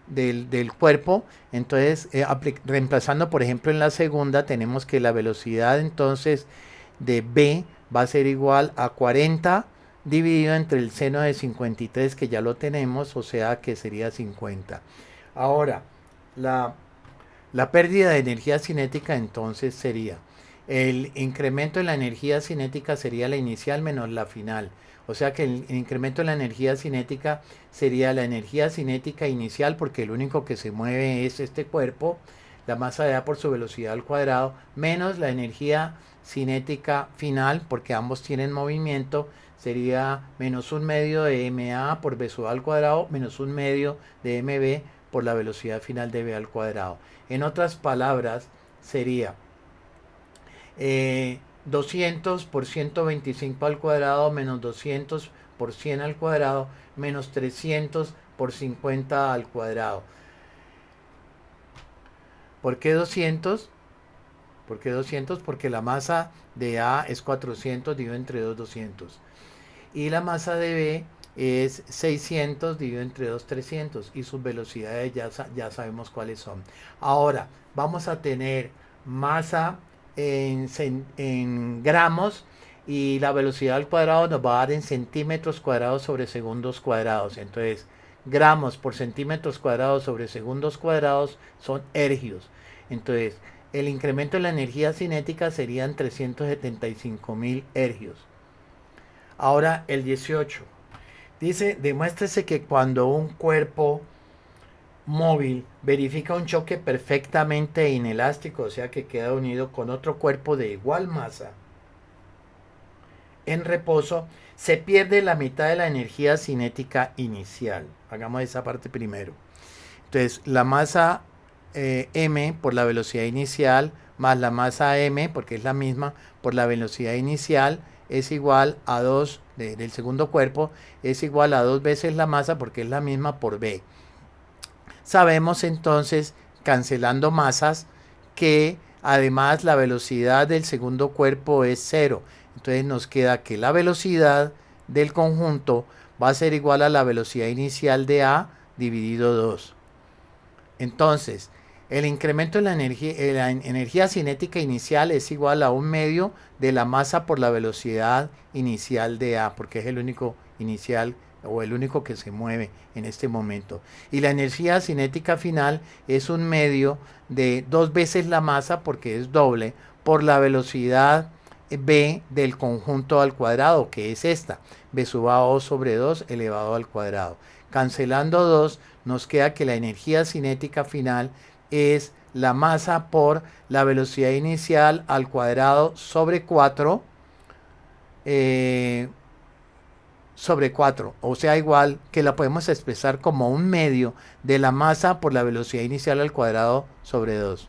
del cuerpo. Entonces, reemplazando, por ejemplo, en la segunda, tenemos que la velocidad entonces de B va a ser igual a 40 dividido entre el seno de 53, que ya lo tenemos, o sea que sería 50. Ahora, la, la pérdida de energía cinética entonces sería el incremento en la energía cinética sería la inicial menos la final. O sea que el incremento en la energía cinética sería la energía cinética inicial, porque el único que se mueve es este cuerpo, la masa de A por su velocidad al cuadrado, menos la energía cinética final, porque ambos tienen movimiento, sería menos un medio de ma por b sub al cuadrado, menos un medio de mb por la velocidad final de b al cuadrado. En otras palabras, sería 200 por 125 al cuadrado menos 200 por 100 al cuadrado menos 300 por 50 al cuadrado. ¿Por qué 200? ¿Por qué 200? Porque la masa de A es 400 dividido entre 2, 200. Y la masa de B es 600 dividido entre 2, 300. Y sus velocidades ya sabemos cuáles son. Ahora, vamos a tener masa en gramos, y la velocidad al cuadrado nos va a dar en centímetros cuadrados sobre segundos cuadrados. Entonces, gramos por centímetros cuadrados sobre segundos cuadrados son ergios. Entonces, el incremento de la energía cinética serían 375.000 ergios. Ahora el 18. Dice, demuéstrese que cuando un cuerpo móvil verifica un choque perfectamente inelástico, o sea que queda unido con otro cuerpo de igual masa en reposo, se pierde la mitad de la energía cinética inicial. Hagamos esa parte primero. Entonces, la masa m por la velocidad inicial más la masa m, porque es la misma, por la velocidad inicial, es igual a 2 del segundo cuerpo, es igual a 2 veces la masa, porque es la misma, por b. Sabemos entonces, cancelando masas, que además la velocidad del segundo cuerpo es 0. Entonces nos queda que la velocidad del conjunto va a ser igual a la velocidad inicial de A dividido 2. Entonces, el incremento en la energía cinética inicial es igual a un medio de la masa por la velocidad inicial de A, porque es el único inicial o el único que se mueve en este momento. Y la energía cinética final es un medio de 2 veces la masa, porque es doble, por la velocidad b del conjunto al cuadrado, que es esta, b sub a o sobre 2 elevado al cuadrado. Cancelando 2, nos queda que la energía cinética final es la masa por la velocidad inicial al cuadrado sobre 4, sobre 4, o sea, igual que la podemos expresar como un medio de la masa por la velocidad inicial al cuadrado sobre 2.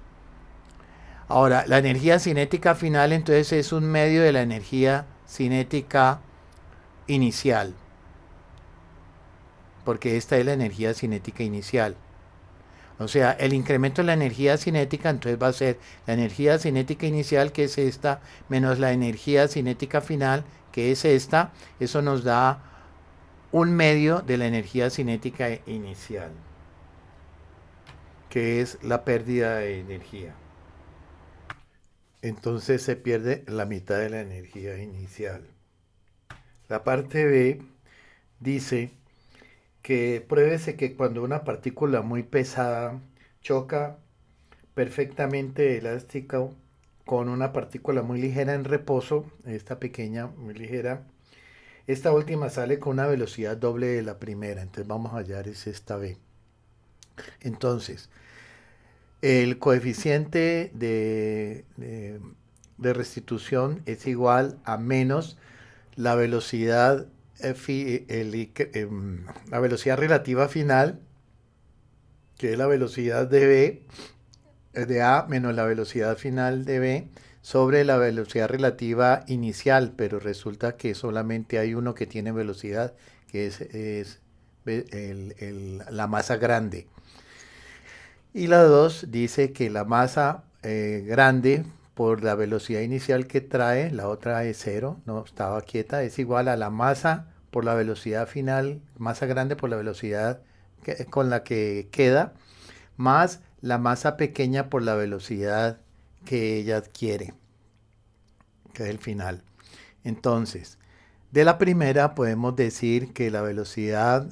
Ahora, la energía cinética final entonces es un medio de la energía cinética inicial, porque esta es la energía cinética inicial. O sea, el incremento de la energía cinética entonces va a ser la energía cinética inicial, que es esta, menos la energía cinética final, que es esta. Eso nos da un medio de la energía cinética inicial, que es la pérdida de energía. Entonces se pierde la mitad de la energía inicial. La parte B dice que pruébese que cuando una partícula muy pesada choca perfectamente elástica con una partícula muy ligera en reposo, esta pequeña, muy ligera, esta última sale con una velocidad doble de la primera. Entonces vamos a hallar es esta B. Entonces, el coeficiente de restitución es igual a menos la velocidad, la velocidad relativa final, que es la velocidad de B, de A menos la velocidad final de B, sobre la velocidad relativa inicial, pero resulta que solamente hay uno que tiene velocidad, que es la masa grande. Y la 2 dice que la masa grande por la velocidad inicial que trae, la otra es cero, no estaba quieta, es igual a la masa por la velocidad final, masa grande por la velocidad con la que queda, más la masa pequeña por la velocidad que ella adquiere, que es el final. Entonces, de la primera podemos decir que la velocidad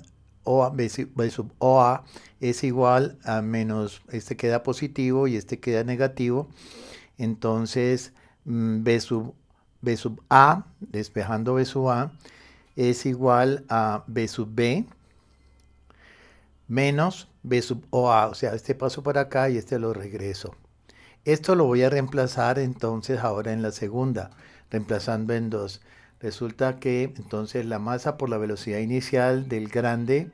B sub OA es igual a menos, este queda positivo y este queda negativo. Entonces, B sub A, despejando B sub A, es igual a B sub B menos B sub OA. O sea, este paso por acá y este lo regreso. Esto lo voy a reemplazar entonces ahora en la segunda, reemplazando en 2. Resulta que entonces la masa por la velocidad inicial del grande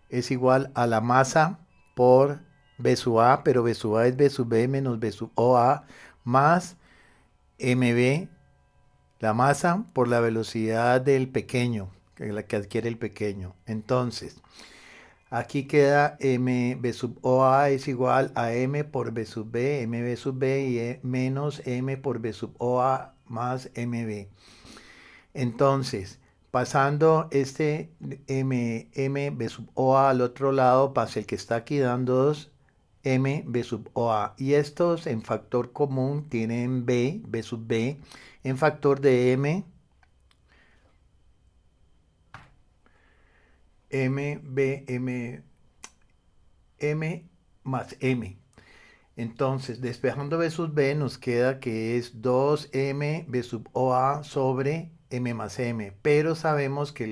es igual a la masa por B sub A, pero B sub A es B sub B menos B sub OA más MB, la masa por la velocidad del pequeño, que es la que adquiere el pequeño. Entonces, aquí queda M B sub OA es igual a M por B sub B, MB sub B y menos M por B sub OA más MB. Entonces, pasando este M B sub OA al otro lado, pasa el que está aquí dando 2 M B sub OA. Y estos en factor común tienen B sub B, en factor de M más M. Entonces, despejando B sub B nos queda que es 2M B sub OA sobre M más M. Pero sabemos que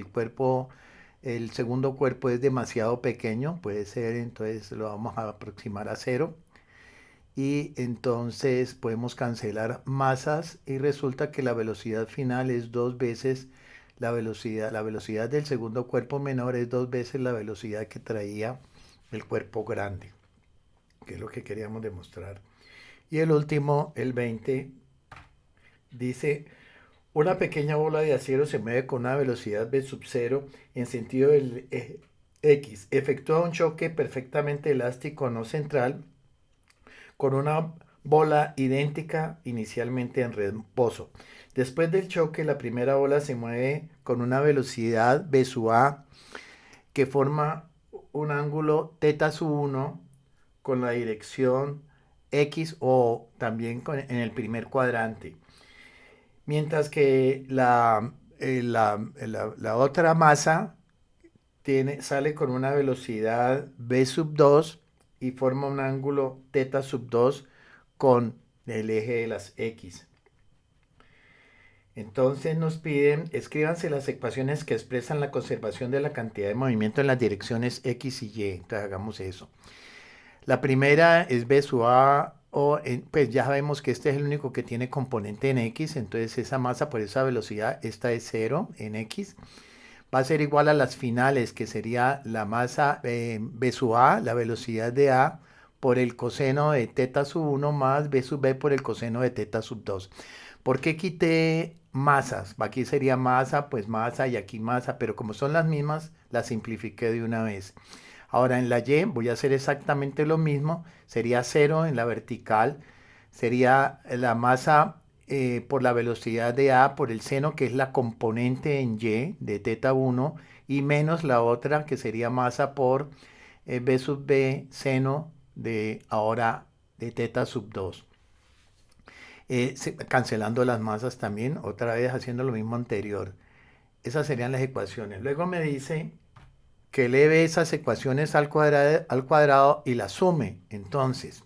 el segundo cuerpo es demasiado pequeño, puede ser, entonces lo vamos a aproximar a 0. Y entonces podemos cancelar masas y resulta que la velocidad final es 2 veces la velocidad del segundo cuerpo menor es 2 veces la velocidad que traía el cuerpo grande, que es lo que queríamos demostrar. Y el último, el 20, dice, una pequeña bola de acero se mueve con una velocidad v sub 0 en sentido del eje X. Efectúa un choque perfectamente elástico no central con una bola idéntica inicialmente en reposo. Después del choque, la primera bola se mueve con una velocidad v sub a que forma un ángulo θ sub 1 con la dirección X o también en el primer cuadrante. Mientras que la otra masa sale con una velocidad v sub 2 y forma un ángulo θ sub 2 con el eje de las X. Entonces nos piden, escríbanse las ecuaciones que expresan la conservación de la cantidad de movimiento en las direcciones X y Y. Entonces hagamos eso. La primera es B sub A, pues ya sabemos que este es el único que tiene componente en X, entonces esa masa por esa velocidad, esta es 0 en X. Va a ser igual a las finales, que sería la masa B sub A, la velocidad de A, por el coseno de θ sub 1 más B sub B por el coseno de θ sub 2. ¿Por qué quité masas? Aquí sería masa, pues masa y aquí masa, pero como son las mismas, las simplifiqué de una vez. Ahora en la Y voy a hacer exactamente lo mismo, sería 0 en la vertical, sería la masa por la velocidad de A por el seno, que es la componente en Y de θ 1, y menos la otra que sería masa por B sub B seno de ahora de θ sub 2. Cancelando las masas también, otra vez haciendo lo mismo anterior. Esas serían las ecuaciones. Luego me dice que eleve esas ecuaciones al cuadrado y las sume. Entonces,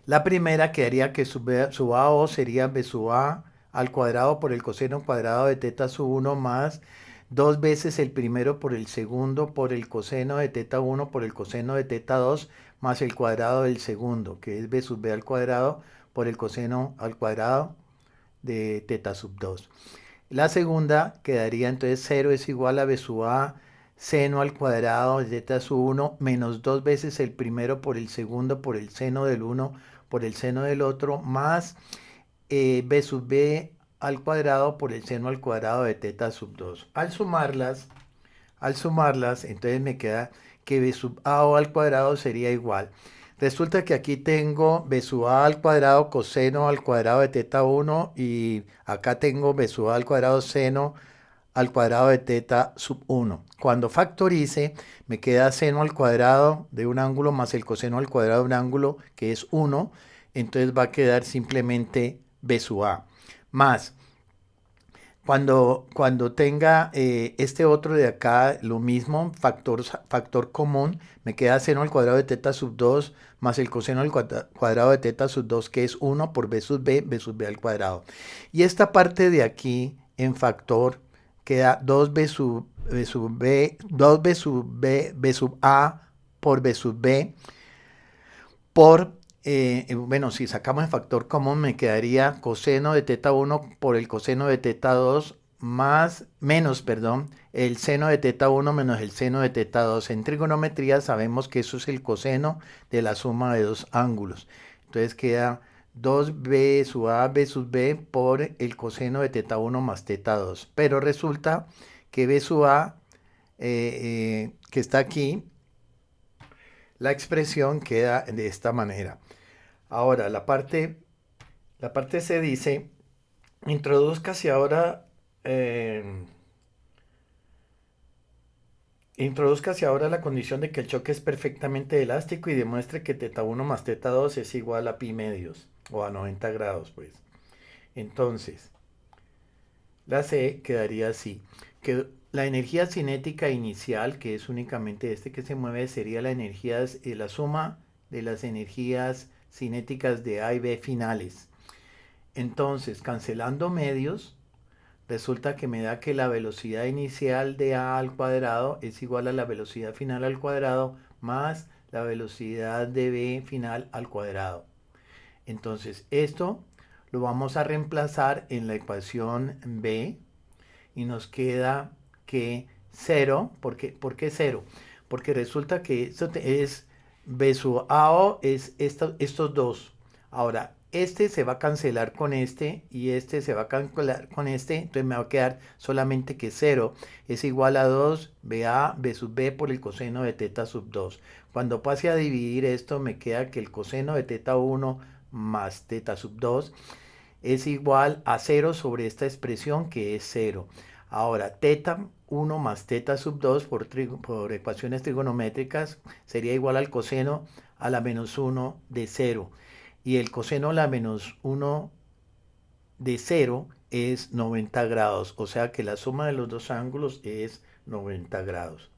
la primera quedaría que sub AO sería B sub A al cuadrado por el coseno cuadrado de θ sub 1 más 2 veces el primero por el segundo por el coseno de θ 1 por el coseno de θ 2 más el cuadrado del segundo, que es B sub B al cuadrado por el coseno al cuadrado de θ sub 2. La segunda quedaría entonces 0 es igual a B sub A seno al cuadrado de θ sub 1 menos 2 veces el primero por el segundo por el seno del 1 por el seno del otro más B sub B al cuadrado por el seno al cuadrado de θ sub 2. Al sumarlas, entonces me queda que B sub A al cuadrado sería igual Resulta que aquí tengo b sub a al cuadrado coseno al cuadrado de teta 1 y acá tengo b sub a al cuadrado seno al cuadrado de teta sub 1. Cuando factorice, me queda seno al cuadrado de un ángulo más el coseno al cuadrado de un ángulo que es 1. Entonces va a quedar simplemente b sub a. Más, cuando tenga este otro de acá, lo mismo, factor común, me queda seno al cuadrado de teta sub 2 más el coseno al cuadrado de teta sub 2, que es 1 por b sub b al cuadrado. Y esta parte de aquí, en factor, queda 2b sub b, 2b sub b, b sub a por b sub b, por, bueno, si sacamos el factor común me quedaría coseno de teta 1 por el coseno de teta 2 menos, perdón, el seno de teta 1 menos el seno de teta 2. En trigonometría sabemos que eso es el coseno de la suma de dos ángulos. Entonces queda 2b sub a b sub b por el coseno de teta 1 más teta 2. Pero resulta que b sub a, que está aquí, la expresión queda de esta manera. Ahora, la parte C dice, introduzcase ahora, eh, introduzcase ahora la condición de que el choque es perfectamente elástico y demuestre que teta 1 más teta 2 es igual a pi medios, o a 90 grados, pues. Entonces, la C quedaría así, que la energía cinética inicial, que es únicamente este que se mueve, sería la suma de las energías cinéticas de A y B finales. Entonces, cancelando medios, resulta que me da que la velocidad inicial de A al cuadrado es igual a la velocidad final al cuadrado más la velocidad de B final al cuadrado. Entonces, esto lo vamos a reemplazar en la ecuación B y nos queda que 0, ¿por qué 0? Porque resulta que esto es B sub AO es estos dos. Ahora, este se va a cancelar con este y este se va a cancelar con este, entonces me va a quedar solamente que 0 es igual a 2 BA B sub B por el coseno de teta sub 2. Cuando pase a dividir esto me queda que el coseno de teta 1 más teta sub 2 es igual a 0 sobre esta expresión que es 0. Ahora, teta 1 más teta sub 2 por ecuaciones trigonométricas sería igual al coseno a la menos 1 de 0. Y el coseno a la menos 1 de 0 es 90 grados. O sea que la suma de los dos ángulos es 90 grados.